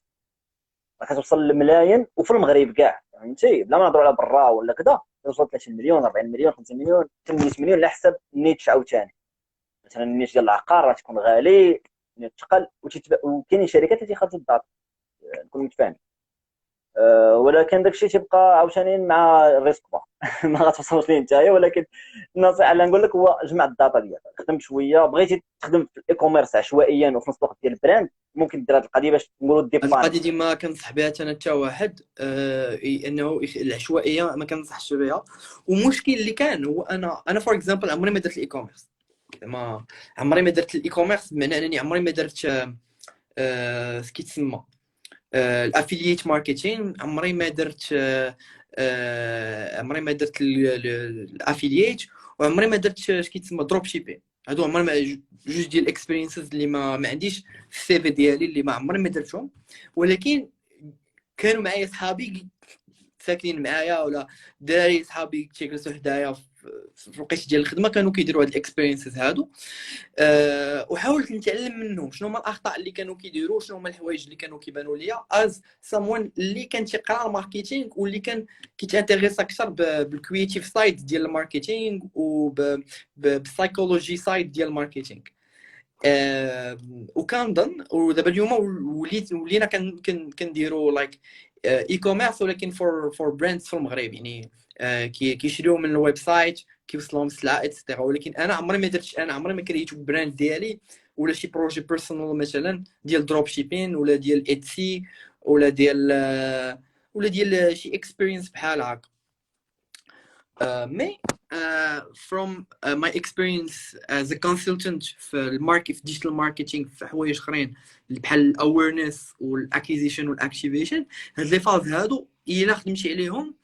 راه كتوصل للملايين، وفي المغرب كاع فهمتي، بلا ما نهضروا على برا ولا كذا، توصل 30 مليون 40 مليون 50 مليون 800 مليون على حساب النيت عاوتاني. مثلا النيت ديال العقار راه تكون غالي، النيت ثقل، وكاينين شركات اللي تيخرجوا الداتا، نكون متفاهم. ولكن داكشي تيبقى عاوتاني مع الريسك با ما غتوصلش ليه نتايا. ولكن النصيحه اللي نقول لك هو جمع الداتا ديالك، خدم شويه. بغيتي تخدم في الاي كوميرس عشوائيا وفي نفس الوقت ديال البراند، ممكن دير هذه القضيه باش نقولوا هاد ديبلان. القضيه ديما كنصح بها انا حتى واحد، انه العشوائيه ما كنصحش بها. ومشكل اللي كان هو انا فور اكزامبل عمري ما درت الاي كوميرس، ما عمري ما درت الاي كوميرس، بمعنى انني عمري ما درت سكي تسمى الافيلييت ماركتين. عمري ما درت الافيلييت، وعمري ما درت سكي تسمى دروب شيبين. هادو عمري ما جوج ديال الاكسبيرينسز اللي ما عنديش في السي في ديالي، اللي ما عمري ما درتهم. ولكن كانوا معايا صحابي ساكنين معايا، ولا دراري صحابي تيجلسوا حدايا في الوقيت ديال الخدمه، كانوا كيديروا هاد الاكسبيرينسز هادو. وحاولت نتعلم منهم شنو هما الاخطاء اللي كانوا كيديروا، شنو هما الحوايج اللي كانوا كيبانوا ليا از سامون اللي كان تيقرا الماركتينغ، واللي كان كيتانتيغيس اكثر بالكرييتيف سايد ديال الماركتينغ وبالسايكولوجي سايد ديال الماركتينغ. وكنظن ودابا اليوم ولينا كنديروا لايك اي كوميرس، ولكن فور براندز في المغرب. يعني كيشريو من الويب سايت، كيوصلهم السلعه اتسيتيرا. ولكن انا عمري ما كريت براند ديالي، ولا شي بروجي بيرسونال مثلا ديال دروب شيبين، ولا ديال ايتسي، ولا ديال شي اكسبيرينس بحال هكا. مي from my experience as a consultant في digital marketing في حوايج اخرين بحال الاويرنس والاكيزيشن والاكتيفيشن، هاد لي فاز هادو الا خدمتي عليهم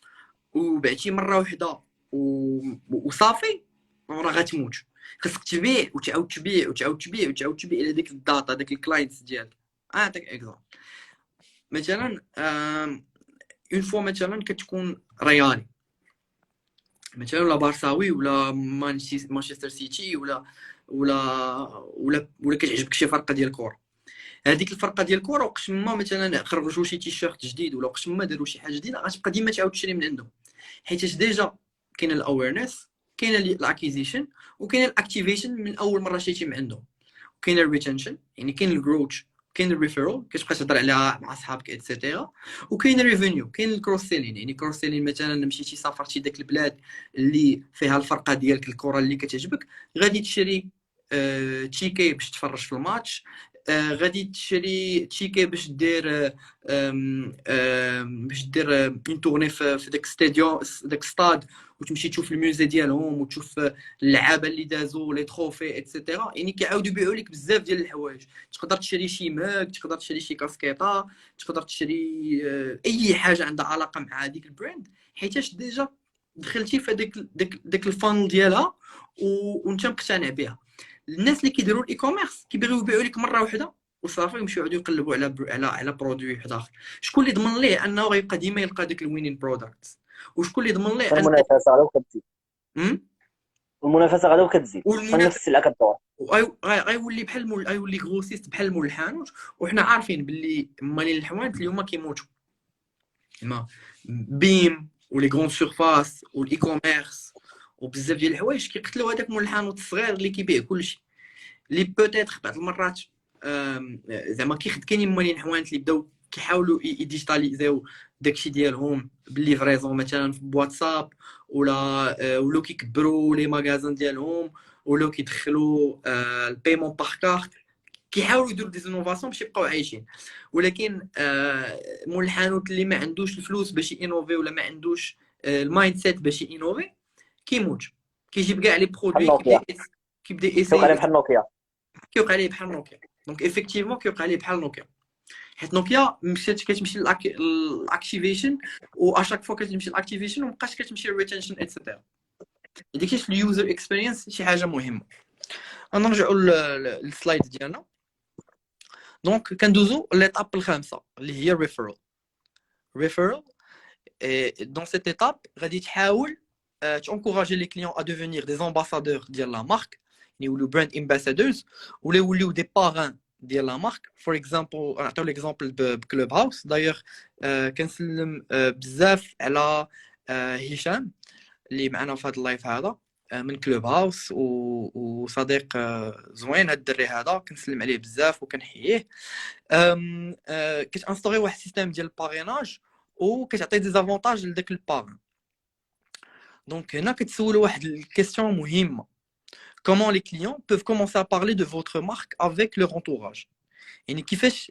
وبعتي مره واحده وصافي راه غتموت. خاصك تبيع وتعاود تبيع وتعاود تبيع وتعاود تبيع على ديك الداتا، داك الكلاينتس ديالك. عطيك اكزامبل مثلا، اون فوا مثلا كتكون ريالي مثلا، ولا بارساوي، ولا مانشستر سيتي، ولا كتعجبك شي فرقه ديال الكره. هذيك الفرقه ديال الكره وقت ما مثلا خرجوا شي تيشيرت جديد، ولا وقت ما داروا شي حاجه جديده، غتبقى ديما تعاود تشري من عندهم، حيت ديجا كاين الاويرنس، كاين الاكيزيشن، وكاين الاكتيفيشن من اول مره شريتي من عندهم، وكاين الريتنشن يعني كاين الجروث، كاين الريفيرال كتبقى تهضر عليها مع صحابك اتسيتيرا، وكاين الريفينيو، كاين الكروس سيلين. يعني كروس سيلين مثلا مشيتي سافرتي داك البلاد اللي فيها الفرقه ديالك الكره اللي كتعجبك، غادي تشري تيكي باش تفرج في الماتش، غادي تشري تيكي باش دير اون تورني في داك ستاديوم، داك ستاد، وتمشي تشوف الميوزي ديالهم، وتشوف اللعابه اللي دازوا لي تروفي اتسيتيرا. يعني كيعاودوا يبيعوا لك بزاف ديال الحوايج. تقدر تشري شي ماك، تقدر تشري شي كاسكيطه، تقدر تشري اي حاجه عندها علاقه مع هذيك البراند، حيتاش ديجا دخلتي في داك الفان ديالها وانت مقتنع بها. الناس اللي كيديروا الاي كوميرس كيبغيو يبيعوا لك مره واحده وصافي، يمشيو يعاودوا يقلبوا على برودوي واحد اخر. شكون اللي ضمن ليه انه غيبقى ديما يلقى داك الوينين برودكت؟ وشكون اللي ضمن ليه ان المنافسه غادا وكتزيد، المنافسه غادا وكتزيد، نفس السلعه كتدور. غيولي بحال غيولي غروسيست بحال مول الحانوت. وحنا عارفين باللي مالين الحوانت اليوم كيموتوا، كما بيم ولي غون سيرفاس والاي كوميرس وبزاف ديال الحوايج كيقتلوا هذاك مول الحانوت الصغير اللي كيبيع كلشي، اللي بوتيتر بعض المرات زعما كاينين مالين حوانت اللي بداو كيحاولوا يديجيتاليزيو داكشي ديالهم بالليفريزون مثلا في واتساب، ولا كيكبروا لي ماغازان ديالهم، ولا كيدخلوا البايمون باغ كارت. كيحاولوا يديروا دي انوفاسيون باش يبقاو عايشين. ولكن مول الحانوت اللي ما عندوش الفلوس باش ينوفي، ولا ما عندوش المايند سيت باش ينوفي، كيموت. كيجيب كاع لي برودوي كيبدا كيوقع عليه يسي بحال نوكيا. كيوقع عليه بحال نوكيا. دونك ايفيكتيفمون كيوقع عليه بحال نوكيا، حيت نوكيا كتمشي للاكتيفيشن، واشاك فوا كتمشي للاكتيفيشن ومابقاش كتمشي للريتنشن اتسيتيرا. داكشي في اليوزر اكسبيرينس شي حاجه مهمه. غنرجعوا للسلايد ديالنا. دونك كندوزو ليطاب الخامسه اللي هي ريفيرال. دون سيت ايتاب غادي تحاول تانكوراجي لي كليون ا ديفينير دي امباسادور ديال لا مارك، يعني يوليو براند امباسادورز، ولا يوليو دي باران ديال لا مارك. فور اكزامبل نعطيو ليكزامبل بكلوب هاوس. دايوغ كنسلم بزاف على هشام اللي معنا في هذا اللايف هذا من كلوب هاوس، وصديق زوين. هاد الدري هذا كنسلم عليه بزاف وكنحييه. كتانستوري واحد السيستم ديال الباريناج، وكتعطي دي زافونتاج لذاك البارن. دونك هنا كتسولوا واحد الكيستيون مهمه: comment les clients peuvent commencer à parler de votre marque avec leur entourage. يعني كيفاش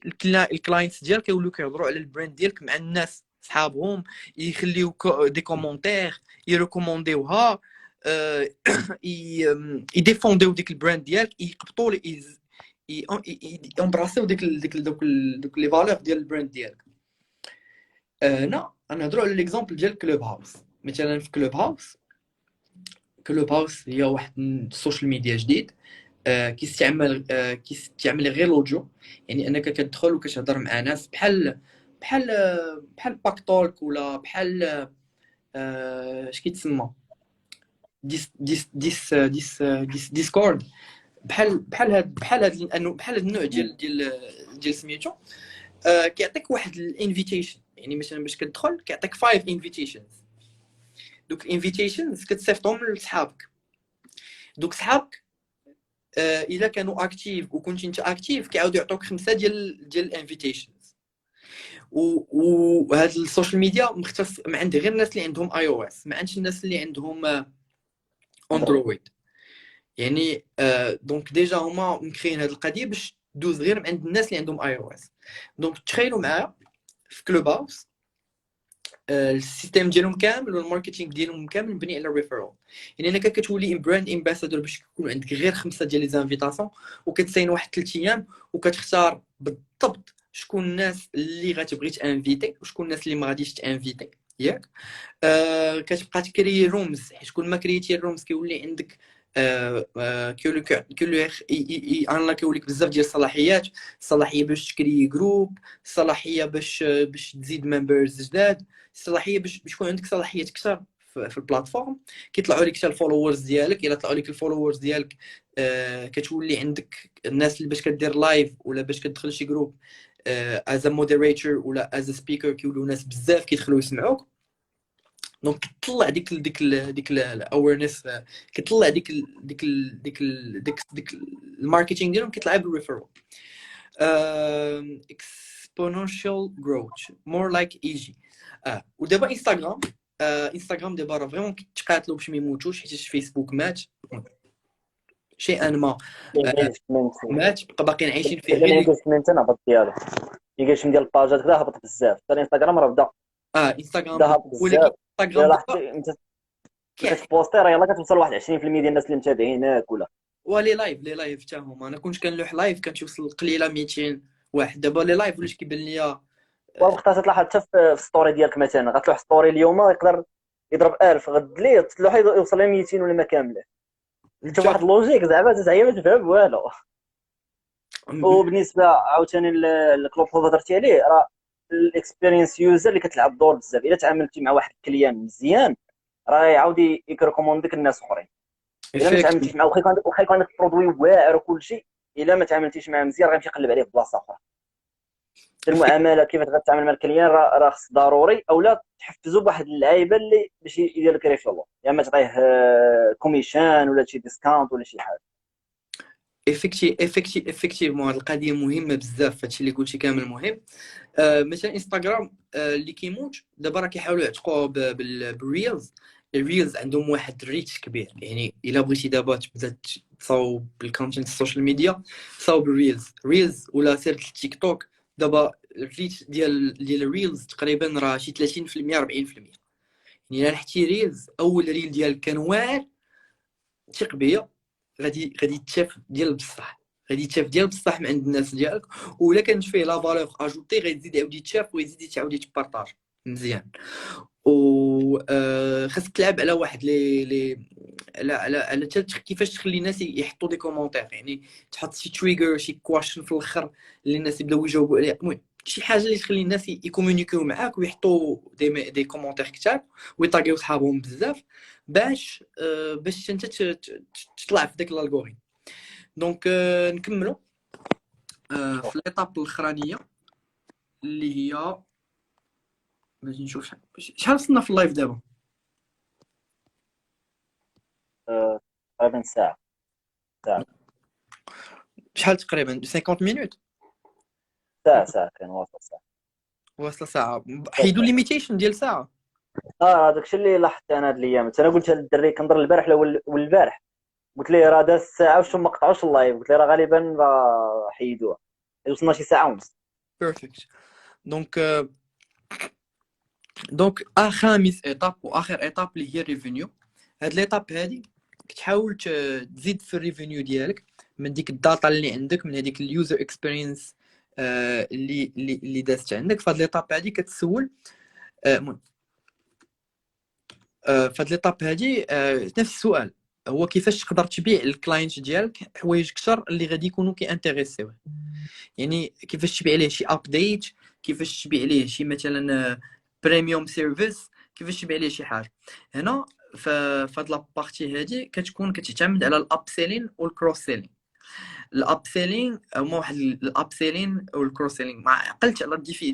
الكلاينتس ديالك يولوا كيهضروا على البراند ديالك مع الناس صحابهم، يخليو دي كومونتير، يريكومونديوها، يديفونديو ديك البراند ديالك، يقبطوا يامبراسيو دوك لي فالور ديال البراند ديالك. هنا نهضروا على ليكزامبل ديال كلوب هاوس. مثلا في كلوب هاوس هي واحد السوشيال ميديا جديد كيستعمل غير الاوديو، يعني انك كتدخل وكتهضر مع ناس بحال بحال باك تولك، ولا بحال اش كيتسمى ديسكورد، بحال هاد النوع ديال سميتو. كيعطيك واحد الانفيتيشن، يعني مثلا باش كتدخل كيعطيك 5 انفيتيشنز. دوك الانفيتيشنز كتصيفطهم لصحابك. دوك صحابك الا كانوا اكتيف وكنت انت اكتيف كيعاودوا يعطوك 5 ديال الانفيتيشنز. وهاد السوشيال ميديا مختص ما عند غير الناس اللي عندهم اي او اس، ما عندش الناس اللي عندهم اندرويد. يعني دونك ديجا هما مكرين هاد القضيه باش دوز غير عند الناس اللي عندهم اي او اس. دونك تخيلوا معايا في كلوب هاوس السيستم ديالهم كامل والماركتينغ ديالهم كامل مبني على الريفيرال. يعني انك كتولي براند امباسادور باش يكون عندك غير 5 ديال لي زانفيتاسيون، وكتساين واحد 3 ايام وكتختار بالضبط شكون الناس اللي غتبغي تانفيتي وشكون الناس اللي ما غاديش تانفيتي ياك. كتبقى تكري رومز، حيت كل ما كريتي الرومز كيولي عندك كيولي انا كيولي لك بزاف ديال الصلاحيات، الصلاحيه باش تكري جروب، الصلاحيه باش تزيد ممبرز جداد، الصلاحيه باش يكون عندك صلاحيات اكثر في البلاتفورم. كيطلعوا لك حتى الفولورز ديالك. الا طلعوا لك الفولورز ديالك كتولي عندك الناس اللي باش كدير لايف ولا باش كتدخل شي جروب از مودريتور ولا از سبيكر كيولوا ناس بزاف كيدخلوا يسمعوك. دونك كتطلع ديك الاويرنس، كتطلع ديك الماركتينغ ديالهم كيطلع بالريفيرال. exponential growth more like easy. ودابا انستغرام دابا راه فريمون كيتقاتلوا باش ما يموتوش، حيت فيسبوك مات شيئا ما، مات بقى باقيين عايشين فيه غير الانجستمنت هبط ديالو، الانجستمنت ديال الباجات كذا هبط بزاف. حتى الانستغرام راه بدا انستغرام هبط بزاف. انستغرام انت كتبوستي راه يلاه كتوصل لواحد 20% ديال الناس اللي متابعينك. ولا ولي لايف حتى هما، انا كنت كنلوح لايف كتوصل قليله 200 واحد. دابا لي لايف ولاش كيبان ليا وقتها تلاحظ حتى في ستوري ديالك، مثلا غتلوح ستوري اليوم يقدر يضرب 1000، غد ليه تلوح يوصل ل 200 ولا ما كامله. انت واحد اللوجيك زعما ما تفهم والو. وبالنسبه عاوتاني الكلوب اللي هضرتي عليه، راه الاكسبيرينس يوزر اللي كتلعب دور بزاف. الا تعاملتي مع واحد الكليان مزيان راه يعاود يكريكومونديك الناس اخرين. الا ما تعاملتيش معاه واخا يكون عندك برودوي واعر وكل شيء، الا ما تعاملتيش معاه مزيان راه غيمشي يقلب عليه في بلاصه اخرى. المعامله كيف غتعامل مع الكليان راه خص ضروري، اولا تحفزوا بواحد اللعيبه اللي باش يدير لك ريفيرال، يا اما تعطيه كوميشن ولا شي ديسكاونت ولا شي حاجه. افكتيفمون هاد القضيه مهمه بزاف. هادشي اللي قلتي كامل مهم. مثلا انستغرام اللي كيموت دابا راه كيحاولوا يعتقوه بالريلز. الريلز عندهم واحد الريتش كبير، يعني الا بغيتي دابا تبدا تصاوب بالكونتنت السوشيال ميديا صاوب ريلز ولا سير التيك توك. دابا الريتش ديال الريلز تقريبا راه شي 30% 40%. يعني الا حتي ريلز اول ريل ديالك كان واعر ثق بيا غادي يتشاف ديال بصح، غادي يتشاف ديال بصح من عند الناس ديالك. ولا كانت فيه لا فالور اجوتي غيزيد يعاود يتشاف ويزيد يعاود يتبارطاج مزيان. و خاصك تلعب على واحد لي على كيفاش تخلي الناس يحطوا دي كومونتير، يعني تحط شي تريجر شي كواشن في الاخر اللي الناس يبداو يجاوبوا عليها. المهم شي حاجه اللي تخلي الناس يكومونيكيو معاك ويحطوا دي كومونتير كتاب ويطاغيو صحابهم بزاف باش انت تطلع في داك الالغوريثم. دونك نكملوا في ليطاب الاخرانيه اللي هي باش نشوف شحال وصلنا في اللايف دابا. تقريبا ساعه شحال تقريبا 50 مينوت. ساعه كان واصل ساعه. واصله ساعه، حيدوا ليميتيشن ديال ساعه. هذاك الشيء اللي لاحظت انا هاد الايام. انا قلت للدري كنضر البارح ولا البارح، قلت ليه راه داز ساعه واش ما قطعوش اللايف، قلت ليه راه غالبا راه حيدوها، وصلنا شي ساعه ونص. بيرفكت. دونك خامس ايتاب واخر ايتاب اللي هي الريفينيو. هاد ليتاب هادي كتحاول تزيد في الريفينيو ديالك من ديك الداتا اللي عندك، من هذيك اليوزر اكسبيرينس اللي دازت عندك. فهاد ليتاب هادي كتسول فهاد ليطاب هادي نفس السؤال، هو كيفاش تقدر تبيع الكلاينت ديالك حوايج كثر اللي غادي يكونوا انتريسيوه. يعني كيفاش تبيع ليه شي ابديت، كيفاش تبيع ليه شي مثلا بريميوم سيرفيس، كيفاش تبيع ليه شي حاجه. هنا فهاد لابارتي هادي كتكون كتعتمد على الاب سيلين والكروس سيلين. الاب سيلين هما واحد الاب سيلين والكروس سيلين، ما عقلتش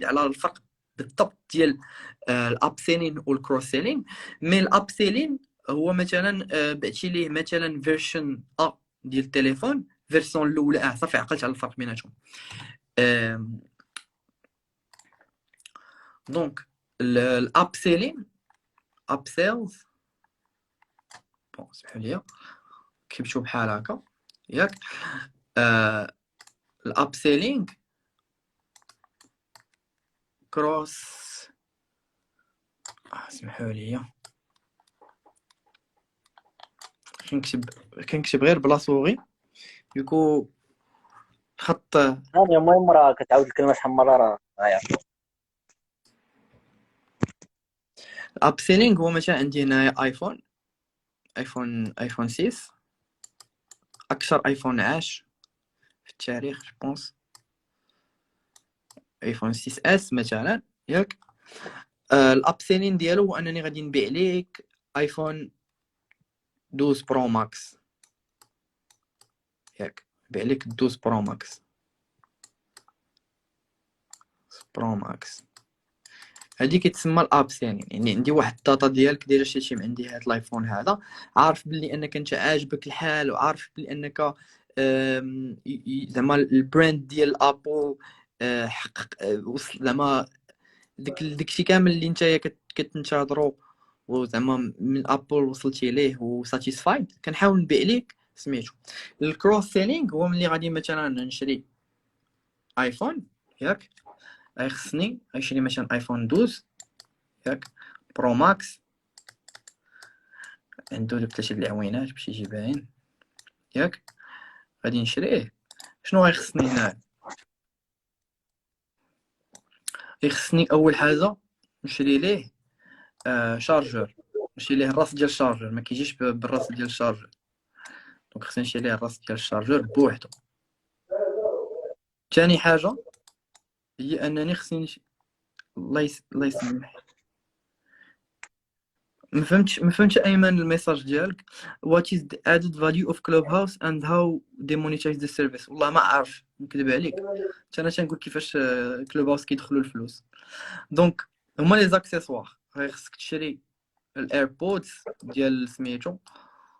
على الفرق بالضبط ديال الاب سيلين والكروس سيلين. مي الاب سيلين هو مثلا بعتي ليه مثلا فيرجن ديال التليفون، فيرسون الاولى صافي عقلت على الفرق بيناتهم. دونك الاب سيلين، اب سيلز، بون سمحوا لي كتبتو بحال هكا ياك. الاب سيلينغ كروس، سمحوا لي كنكتب غير بلا سوغي يكو خط. هاني المهم راه كتعاود الكلمه شحال من مره راه غايعرف. الاب سيلينغ هو مثلا عندي هنايا ايفون 6 اكثر ايفون عاش في التاريخ جو بونس، ايفون 6 اس مثلا ياك. الاب سيلين ديالو هو انني غادي نبيع ليك ايفون 12 برو ماكس ياك، نبيع ليك 12 برو ماكس. هادي كتسمى الاب سيلين. يعني عندي واحد الداتا ديالك ديجا شريتي من عندي هاد الايفون هذا، عارف بلي انك انت عاجبك الحال، وعارف بلي انك زعما البراند ديال ابل حقق وصل زعما داكشي كامل اللي نتايا كتنتظروا، وزعما من ابل وصلتي ليه وساتيسفايد. كنحاول نبيع ليك سميتو. الكروس سيلينغ هو ملي غادي مثلا نشري ايفون ياك، خصني نشري مثلا ايفون 12 ياك برو ماكس، عنده دوك 3 العوينات باش يجي باين ياك. غادي نشريه، شنو غيخصني هنا؟ يخصني اول حاجه نشري ليه شارجور، نشري ليه الراس ديال الشارجور، ما كيجيش بالراس ديال الشارجور. دونك خصني نشري ليه الراس ديال الشارجور بوحدو. ثاني حاجه هي انني خصني الله يسمح، ما فهمتش ايمن الميساج ديالك. what is the added value of Clubhouse and how they monetize the service؟ والله ما عارف نكذب عليك، انا تنقول كيفاش كلوب كيدخلوا الفلوس. دونك هما لي زاكسيسوار، خصك تشري الايربودز ديال سميتو،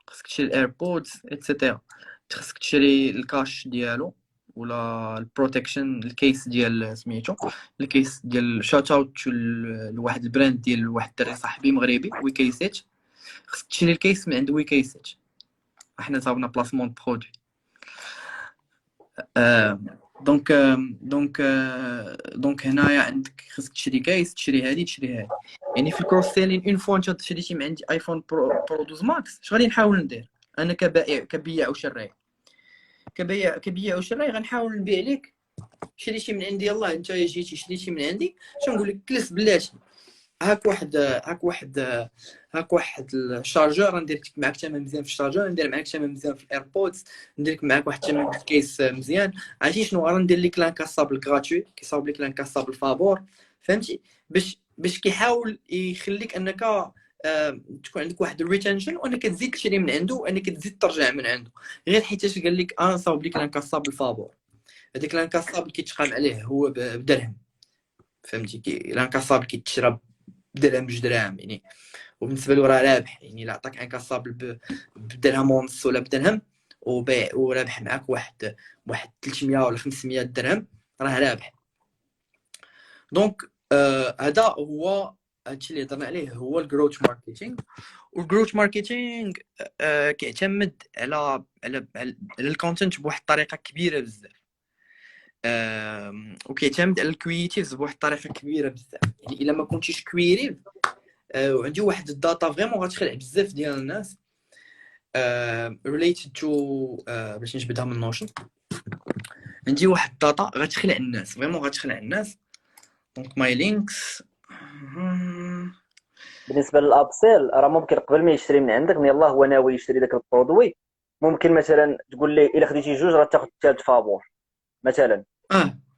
خصك تشري الايربودز اتسيتيرا، خصك تشري الكاش ديالو ولا البروتكشن الكيس ديال سميتو، الكيس ديال شوت اوت لواحد البراند ديال واحد الدري صاحبي مغربي ويكيسيت. خصك تشري الكيس من عند ويكيسيت، احنا صاوبنا بلاسمون برودوي. دونك هنايا عندك خصك تشري كيس، تشري هادي تشري هادي. يعني في الكروس سيلين اون فوا انت شريتي من عندي ايفون برو 12 ماكس، اش غادي نحاول ندير انا كبيع وشراي، كبيع وشراي غنحاول نبيع لك. شريتي من عندي يلاه انت جيتي شريتي من عندي، شنقول لك جلس بلاتي، هاك واحد الشارجور، ندير معاك ثمن مزيان في الشارجور، ندير معاك ثمن مزيان في الايربودز، ندير معاك واحد الثمن في الكيس مزيان. عرفتي شنو غندير لك؟ لانكاسابل غراتوي، كيصاوب لك لانكاسابل فابور، فهمتي؟ باش كيحاول يخليك انك تكون عندك واحد الريتنشن، وانك تزيد تشري من عنده، وانك تزيد ترجع من عنده، غير حيتاش قال لك انا صاوب لك لانكاسابل فابور. هذاك لانكاسابل كيتقام عليه هو بدرهم، فهمتي؟ لانكاسابل كيتشرى بدرهم بجوج دراهم يعني، وبالنسبه له راه رابح. يعني الا عطاك انكاسابل بدرهم ونص ولا بدرهم وبيع ورابح معاك واحد 300 ولا 500 درهم، راه رابح. دونك هذا هو هادشي اللي هضرنا عليه، هو الجروث ماركتينغ. والجروث ماركتينغ كيعتمد على الكونتنت بواحد الطريقه كبيره بزاف، وكيعتمد على الكرييتيفز بواحد الطريقه كبيره بزاف. يعني الا ما كنتيش كرييتيف وعندي واحد الداتا فريمون غتخلع بزاف ديال الناس related to باش نجبدها من نوشن. عندي واحد الداتا غتخلع الناس فريمون، غتخلع الناس. دونك ماي لينكس بالنسبه للابسيل راه ممكن قبل ما يشري من عندك، من يلاه هو ناوي يشري داك البرودوي، ممكن مثلا تقول ليه الا خديتي جوج راه تاخذ الثالث فابور مثلا،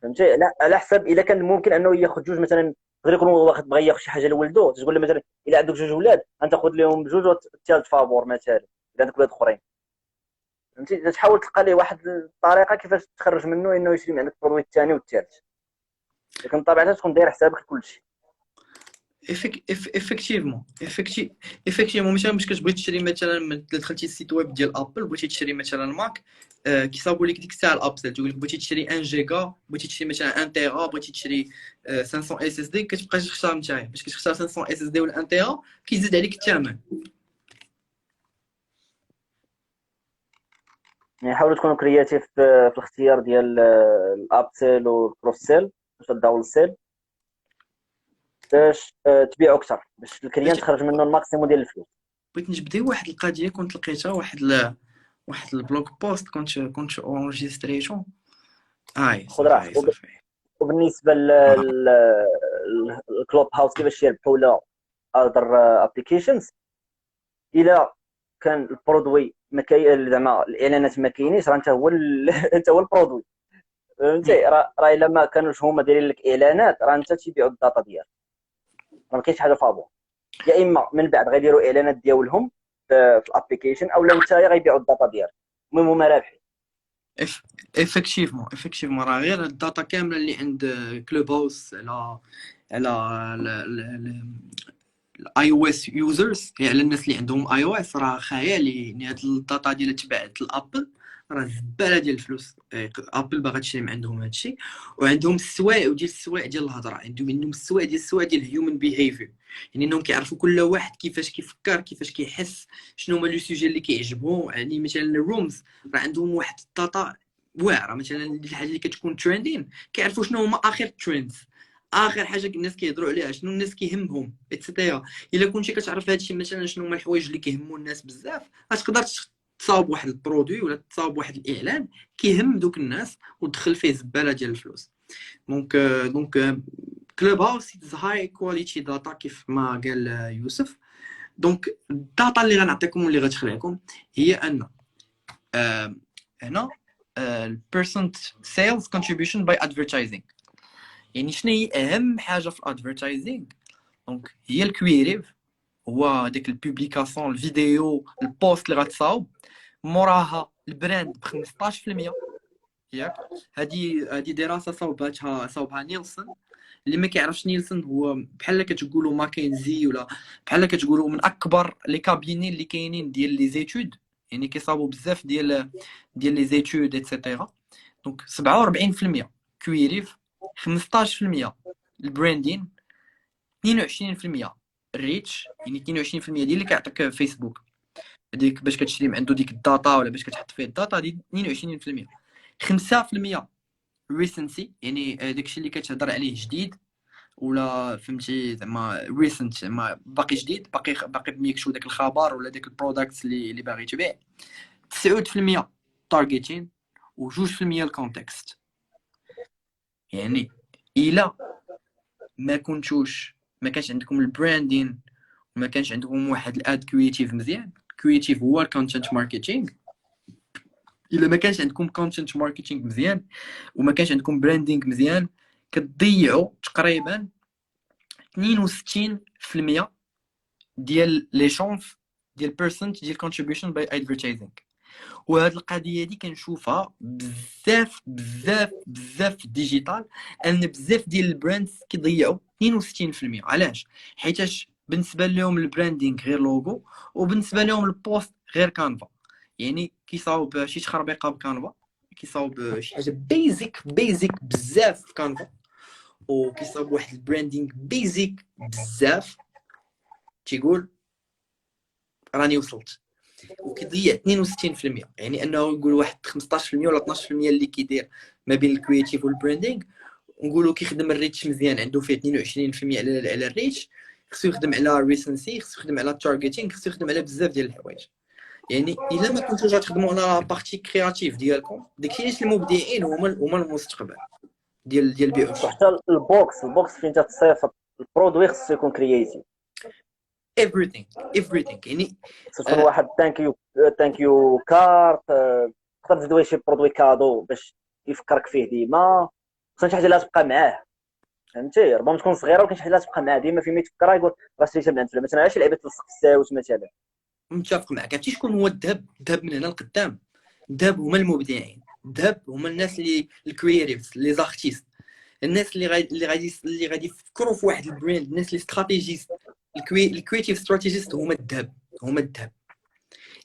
فهمتي؟ لا على حسب الا كان ممكن انه ياخذ جوج مثلا، يقدر يكون واخد بغى ياخذ شي حاجه لولده، تقول له مثلا الا عندك جوج ولاد غتاخذ لهم بجوج والثالث فابور مثلا الا عندك ولاد اخرين، فهمتي؟ تحاول تلقى ليه واحد الطريقه كيفاش تخرج منه انه يشري من عندك البرودوي الثاني والثالث، لكن طبيعتها تكون داير حسابك كلشي. effectivement مثلا باش كتبغي تشري مثلا دخلتي السيت ويب ديال ابل، بغيتي تشري مثلا ماك، كيصاوبوا لك ديك الساعه الابسل، تقول لك بغيتي تشري 1 جيجا، بغيتي تشري مثلا 1 تيرا، بغيتي تشري 500 اس اس دي، كتبقى تختار نتايا باش كتختار 500 اس اس دي ولا 1 تيرا كيزيد عليك الثمن. يعني حاولوا تكونوا كرياتيف في الاختيار ديال الاب سيل والكروس سيل باش الداول سيل، باش تبيعوا اكثر، باش الكليان تخرج منه الماكسيموم ديال الفلوس. بغيت نجبدي واحد القضيه كنت لقيتها، واحد البلوك بوست كنت اونجستريتو. خذ راحتك. صافي. وبالنسبه للكلوب هاوس كيفاش يربحوا ولا اذر ابليكيشنز، الا كان البرودوي ما كاين زعما الاعلانات ما كاينينش، راه انت هو انت هو البرودوي، فهمتي؟ راه الا ما كانوش هما دايرين لك اعلانات راه انت تيبيعوا الداتا ديالك، راه ما كاينش حاجه فابور. يا اما من بعد غيديروا اعلانات ديالهم في الابليكيشن، اولا نتايا غيبيعوا الداتا ديالك، المهم هما رابحين. effectivement راه غير الداتا كامله اللي عند كلوب هاوس على الاي او اس يوزرز، هي على الناس اللي عندهم اي او اس، راه خيالي. يعني هاد الداتا ديال تبعت الابل راه زباله ديال الفلوس. ابل باغا تشري من عندهم هادشي، وعندهم السوايع ديال الهضره، عندهم السوايع ديال الهيومن بيهيفير. يعني انهم كيعرفوا كل واحد كيفاش كيفكر، كيفاش كيحس، شنو هما لو سوجي اللي كيعجبو. يعني مثلا الرومز راه عندهم واحد الداتا واعره، مثلا الحاجه اللي كتكون تريندين كيعرفوا شنو هما اخر تريندز، اخر حاجه الناس كيهضروا عليها، شنو الناس كيهمهم اتسيتيرا. الا كنتي كتعرف هادشي مثلا شنو هما الحوايج اللي كيهموا الناس بزاف، غتقدر تصاوب واحد البرودوي ولا تصاوب واحد الاعلان كيهم دوك الناس وتدخل فيه زباله ديال الفلوس. دونك كلوب هاوس از هاي كواليتي داتا كيف ما قال يوسف. دونك الداتا اللي غنعطيكم واللي غتخليكم هي ان هنا البيرسنت سيلز كونتريبيوشن باي ادفيرتايزينغ. يعني شنو هي اهم حاجه في الادفيرتايزينغ؟ دونك هي الكرييتيف، هو ديك البوبليكاسيون، الفيديو، البوست اللي غتصاوب، موراها البراند ب 15%. ياك هذه دراسه صوبها نيلسون. اللي ما كيعرفش نيلسون هو بحال كتقولوا ماكنزي، ولا بحال كتقولوا من اكبر لي كابيني اللي كاينين ديال لي زيتود، يعني كيصاوبوا بزاف ديال لي زيتود اتسيتيرا. دونك 47% كرييتيف، 15% البراندين، 22% الريتش. يعني 22% ديال اللي كيعطيك فيسبوك هذيك باش كتشري من عنده ديك الداتا ولا باش كتحط فيه الداتا دي 22%. 5% ريسنسي، يعني داكشي اللي كتهضر عليه جديد، ولا فهمتي زعما ريسنت، زعما باقي جديد، باقي بميكشو داك الخبر ولا داك البرودكت اللي باغي تبيع. 9% تارجيتين، و2% الكونتكست. يعني الا ما كانش عندكم البراندين وما كانش عندكم واحد الاد كرييتيف مزيان، كرييتيف هو الكونتنت ماركتينغ. الا ما كانش عندكم كونتنت ماركتينغ مزيان وما كانش عندكم براندينغ مزيان، كتضيعوا تقريبا 62% ديال لي شونس ديال بيرسنت ديال كونتريبيوشن باي ادفيرتايزينغ. وهاد القضيه هادي كنشوفها بزاف في الديجيتال، ان بزاف ديال البراندز كيضيعوا 62%. علاش؟ حيتاش بالنسبه لهم البراندينغ غير لوغو، وبالنسبه لهم البوست غير كانفا. يعني كيصاوب شي تخربيقه بكانفا، كيصاوب شي حاجه بيزيك بزاف في كانفا، وكيصاوب واحد البراندينغ بيزيك بزاف، تيقول راني وصلت، وكيضيع 62%. يعني انه يقول واحد 15% ولا 12% اللي كيدير ما بين الكرياتيف والبراندينغ. نقولوا كيخدم الريتش مزيان، عنده فيه 22% على الريتش، خصو يخدم على ريسنسي، خصو يخدم على التارجيتينغ، خصو يخدم على بزاف ديال الحوايج. يعني الا ما كنتوش غتخدموا على بارتي كرياتيف ديالكم، داكشي علاش المبدعين هما المستقبل ديال بيع الشيء. وحتى البوكس فين تتصيفط البرودوي خصو يكون كرييتيف، everything يعني خصو تكون واحد ثانك يو كارت. تقدر تزيد شي برودوي كادو باش يفكرك فيه ديما، خصو شي حاجه لا تبقى معاه، فهمتي؟ ربما تكون صغيره ولكن شي حاجه لا تبقى معاه ديما، فين ما يتفكرها يقول راه شريتها من عند فلان. مثلا علاش لعبه تلصق في الساوت مثلا؟ متفق معك. عرفتي شكون هو الذهب من هنا لقدام؟ الذهب هما المبدعين، الذهب هما الناس اللي الكرياتيفز، لي زارتيست، الناس اللي غادي يفكروا في واحد البراند، الناس اللي استراتيجيست. الكرياتيف استراتيجيست هما الذهب.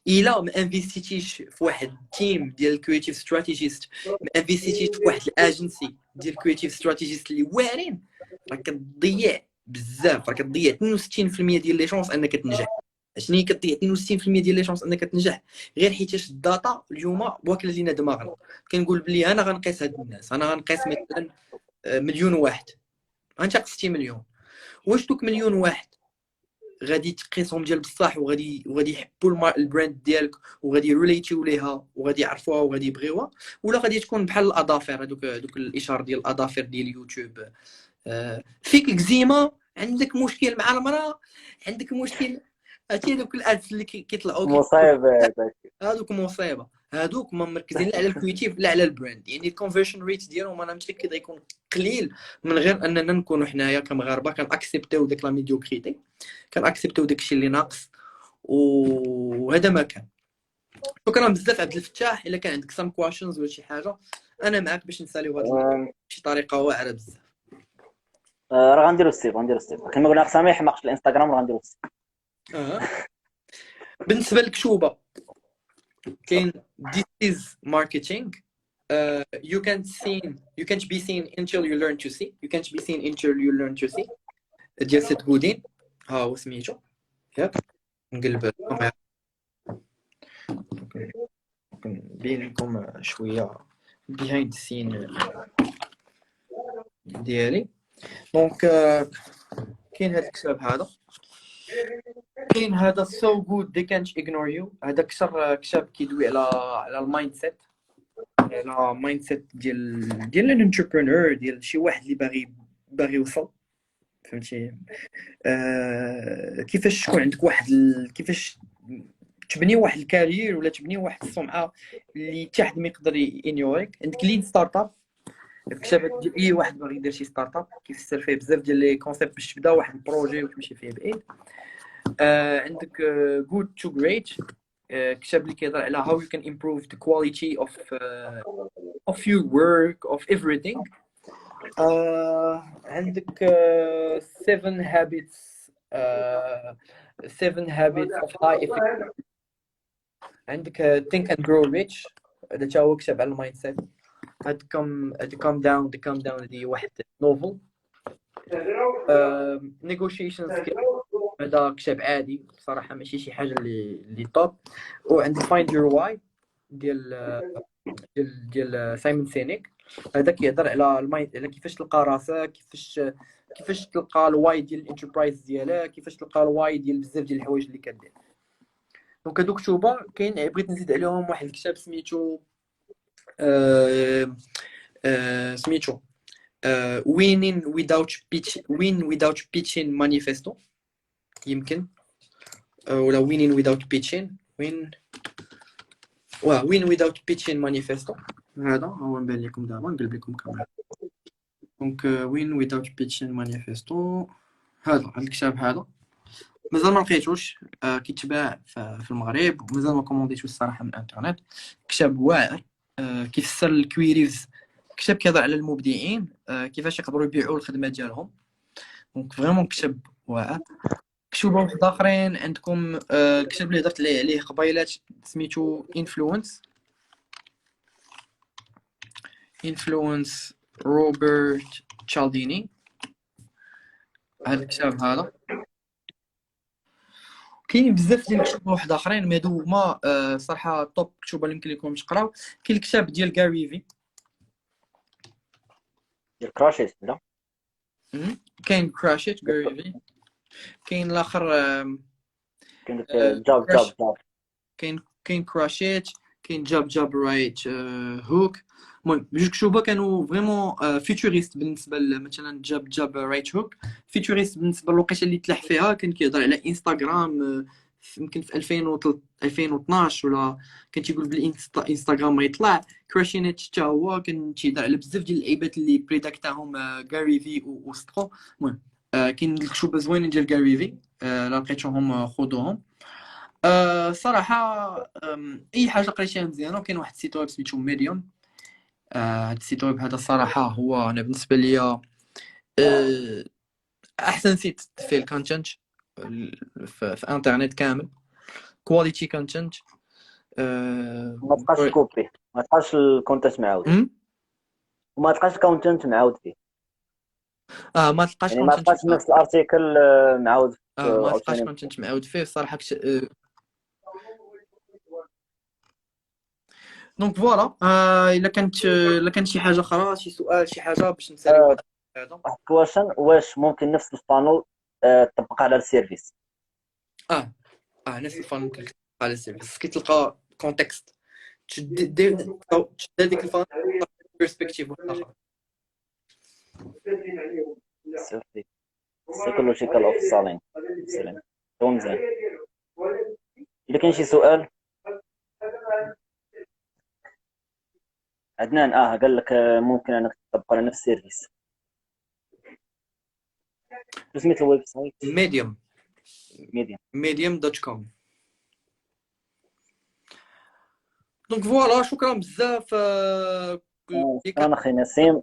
الا ما انفيستيتيش في واحد تيم ديال الكرياتيف استراتيجيست، ما انفيستيتيش في واحد الاجنسي ديال الكرياتيف استراتيجيست اللي واعرين، راك كتضيع بزاف، راك كتضيع 62% ديال لي شونس انك تنجح. شنو هي كتضيع 62% ديال لي شونس انك تنجح؟ غير حيتاش الداتا اليوم واكله لينا دماغنا. كنقول بلي انا غنقيس هاد الناس، انا غنقيس مثلا مليون واحد، غنتقص 1,000,000. واش دوك مليون واحد غادي تقيسهم ديال بصح وغادي يحبوا البراند ديالك وغادي يريليتيو ليها وغادي يعرفوها وغادي يبغيوها، ولا غادي تكون بحال الاظافر، دوك الاشهار ديال الاظافر ديال يوتيوب؟ فيك الكزيمه، عندك مشكل مع المراه، عندك مشكل. عرفتي دوك الادز اللي كيطلعوا مصايب. هادوك مصيبه. هادوك ما مركزين لا على الكريتيف لا على البراند. يعني الكونفرشن ريت ديالهم انا متاكد غيكون قليل، من غير اننا نكونوا حنايا كمغاربه كنأكسبتيو ديك لا ميديوكريتي، كنأكسبتيو داكشي اللي ناقص، وهذا ما كان. شكرا بزاف عبد الفتاح. الا كان عندك سام كواشنز ولا شي حاجه انا معاك باش نساليو هاد بشي طريقه واعره بزاف. راه غنديرو السيف كما قلنا خصنا ما يحمقش الانستغرام، راه غنديرو السيف. بالنسبه للكشوبه كاين this is marketing. You can't be seen until you learn to see. You can't be seen until you learn to see. ديال سيت غودين. ها هو سميتو. ياك نقلب الكاميرا نبين لكم شويه behind the scene ديالي. دونك كاين هذا الكتاب هذا، كاين هذا so good they can't ignore you. هذا كتاب كيدوي على المايند سيت، على مايند سيت ديال الانتربرونور، ديال شي واحد اللي باغي يوصل. فهمتي؟ كيفاش تكون عندك واحد كيفاش تبني واحد الكارير ولا تبني واحد السمعه اللي حتى حد ما يقدر ينيوريك. عندك لين ستارت اب، الكتابات ديال اي واحد باغي يدير شي ستارت اب كيفسر فيه بزاف ديال لي كونسيبت باش تبدا واحد البروجي وتمشي فيه بعيد. عندك good to great، كتاب اللي كيهضر على how you can improve the quality of your work of everything. عندك 7 habits of high effective. عندك think and grow rich، هذا تا هو كتاب على المايند سيت. هاد calm down هذه واحد نوفل. negotiation skills، هذا كتاب عادي بصراحه ماشي شي حاجه اللي طوب. وعندك find your why ديال سايمون سينيك. هذا كيهضر على المايند، على كيفاش تلقى راسك، كيفاش تلقى الواي ديال الانتربرايز ديالك، كيفاش تلقى الواي ديال بزاف ديال الحوايج اللي كدير. دونك هادوك كتوبه. كاين بغيت نزيد عليهم واحد الكتاب سميتو سميتو win without pitching manifesto يمكن، ولا win without pitching win without pitching manifesto. هذا هو نبان لكم دابا، نقلب لكم كاميرا. دونك win without pitching manifesto، هذا الكتاب هذا مازال ما لقيتوش، كيتباع في المغرب ومازال ما كومونديتوش الصراحه من الانترنت. كتاب واعر، كيفسر الكويريز. كتاب كيهضر على المبدعين كيفاش يقدروا يبيعوا الخدمه ديالهم. دونك فريمون كتاب واعر. كتبوا واحد اخرين عندكم الكتاب اللي هضرت عليه قبيلات سميتو influence روبرت تشالديني. هذا الكتاب هذا كاين بزاف ديال الكتب واحد اخرين مي هادو هما صراحه توب كتب اللي يمكن لكم تقراو. كاين الكتاب ديال غاري في، ديال كراشيت لا كاين كراشيت غاري في، كاين الاخر كاين داك جاب جاب جاب كاين كراشيت، كاين جاب جاب رايت هوك. المهم بجوج كتوبه كانوا فريمون فيتوريست بالنسبه مثلا جاب جاب رايت هوك. فيتوريست بالنسبه للوقيته اللي تلاح فيها، كان كيهضر على انستغرام يمكن في 2012 ولا كان تيقول بلي انستغرام ما يطلع. كراشينيت حتى هو كان تيهضر على بزاف ديال اللعيبات اللي بريداكتاهم غاري في وسترو. المهم كاين الكتوبه زوينين ديال غاري في، لا لقيتوهم خذوهم. صراحه اي حاجه قريتيها مزيانه. وكاين واحد السيت ويب سميتو ميديوم. هاد السيت ويب هذا صراحه هو انا بالنسبه ليا احسن سيت فيه الكونتنت في انترنت كامل، كواليتي كونتنت. ما تبقاش تكوبي، ما تبقاش الكونتنت معاود، وما تلقاش الكونتنت معاود فيه، ما تلقاش يعني ما كونتنت تلقاش نفس الارتيكل معاود ما تلقاش عاوتاني. كونتنت معاود فيه صراحه. دونك فوالا. الا كانت شي حاجه اخرى، شي سؤال، شي حاجه باش نساليو هذا. واحد الكواشن، واش ممكن نفس الفانل تطبق على السيرفيس؟ نفس الفان ممكن تلقى على السيرفيس كي تلقى كونتكست دير هذيك الفان بيرسبكتيف واحد اخر. سايكولوجيكال اوف سالين سلام مزيان. الا كاين شي سؤال عدنان قال لك ممكن انك تطبق على نفس السيرفيس. شو سميت الويب سايت؟ medium.com. دونك فوالا، شكرا بزاف. شكرا اخي نسيم.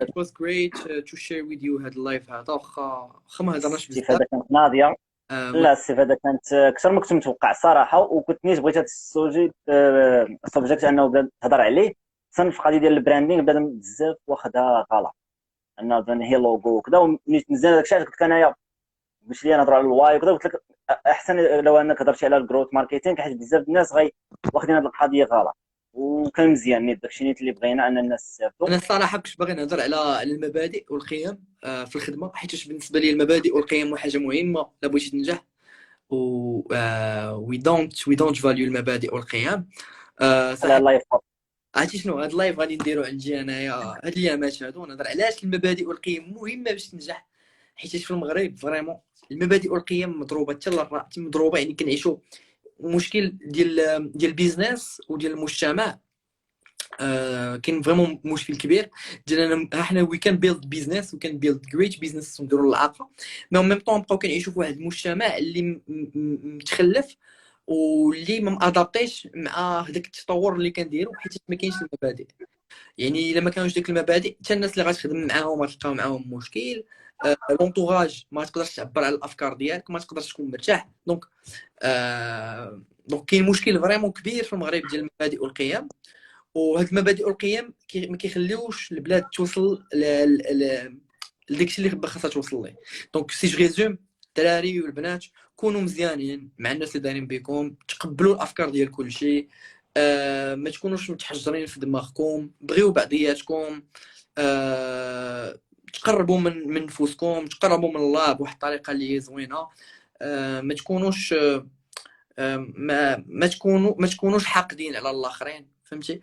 it was great to share with you هاد اللايف هذا. واخا ما هضرناش بزاف. الاستفاده كانت ناضيه. لا الاستفاده كانت اكثر ما كنت متوقع صراحه، وكنت نيت بغيت هذا السوجيكت انه بدا تهضر عليه. صنف في القضيه ديال البراندينغ بدا بزاف واخدها غلط، انه بان هي لوغو وكذا. ونيت مزيان داك الشيء قلت لك انايا باش لي نهضر على الواي وكذا. قلت لك احسن لو انك هضرتي على الجروث ماركتينغ، حيت بزاف الناس واخدين هذه القضيه غلط. وكان مزيان نيت داكشي نيت اللي بغينا ان الناس يستافدوا. انا الصراحه كنت باغي نهضر على المبادئ والقيم في الخدمه، حيت بالنسبه لي المبادئ والقيم حاجه مهمه لا بغيتي تنجح. و وي دونت فاليو المبادئ والقيم. صح. الله يحفظك. عرفتي شنو هاد اللايف غادي نديرو عندي انايا هاد الايامات هادو، نهضر علاش المبادئ والقيم مهمه باش تنجح. حيت في المغرب فريمون المبادئ والقيم مضروبه حتى للراء، مضروبه. يعني كنعيشوا مشكل ديال البيزنس وديال المجتمع. كاين فريمون مشكل كبير ديال احنا وي كان بيلد بيزنس، وي كان بيلد جريت بيزنس ونديروا العاقه، مي اون ميم طون نبقاو كنعيشوا في واحد المجتمع اللي متخلف واللي ما ادابطيش مع هذاك التطور اللي كنديروا، حيت ما كاينش المبادئ. يعني الا ما كانوش ديك المبادئ، حتى الناس اللي غتخدم معاهم غتلقاو معاهم مشكل. لونطوراج ما تقدرش تعبر على الافكار ديالك، ما تقدرش تكون مرتاح. دونك كاين مشكل فريمون كبير في المغرب ديال المبادئ والقيم. وهاد المبادئ والقيم ما كيخليوش البلاد توصل لداكشي اللي خاصها توصل ليه. دونك سي جو ريزوم، الدراري والبنات كونوا مزيانين مع الناس اللي دايرين بكم، تقبلوا الافكار ديال كلشي. ما تكونوش متحجرين في دماغكم، بغيو بعضياتكم. تقربوا من نفوسكم، تقربوا من الله بواحد الطريقه اللي هي زوينه. ما تكونوش ما تكونوش حاقدين على الاخرين، فهمتي؟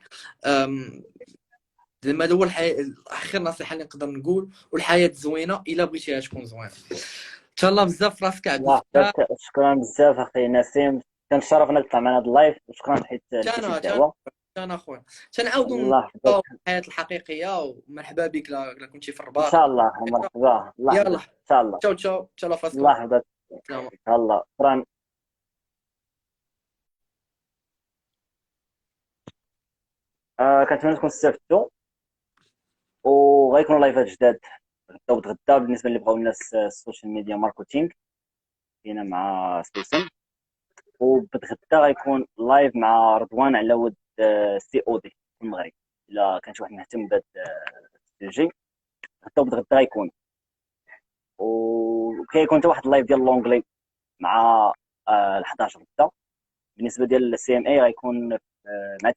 زعما هذا هو اخر نصيحه اللي نقدر نقول. والحياه زوينه الا بغيتيها تكون زوينه. تهلا بزاف راسك عبد الفتاح. شكرا بزاف اخي نسيم، كان شرف انك تطلع معنا هذا اللايف. شكرا حيت لقيتي الدعوه. انا خويا تنعاودوا الله يحفظك. الحياه الحقيقيه. ومرحبا بك لا كنتي في الرباط ان شاء الله. مرحبا. الله يلا ان شاء الله. تشاو تهلا فاسكم. الله يحفظك. الله شكرا. كنتمنى تكونوا استفدتوا، وغيكونوا لايفات جداد غدا وتغدا بالنسبه اللي بغاو الناس السوشيال ميديا ماركتينغ كاينه مع سوسن. وبتغدا غيكون لايف مع رضوان على ود سي او دي في المغرب، الا كان شي واحد مهتم بهذا الجي التوب غدا غيكون. وكيكون حتى واحد اللايف ديال لونجلي مع ال 11 غدا. بالنسبه ديال السي ام اي غيكون مع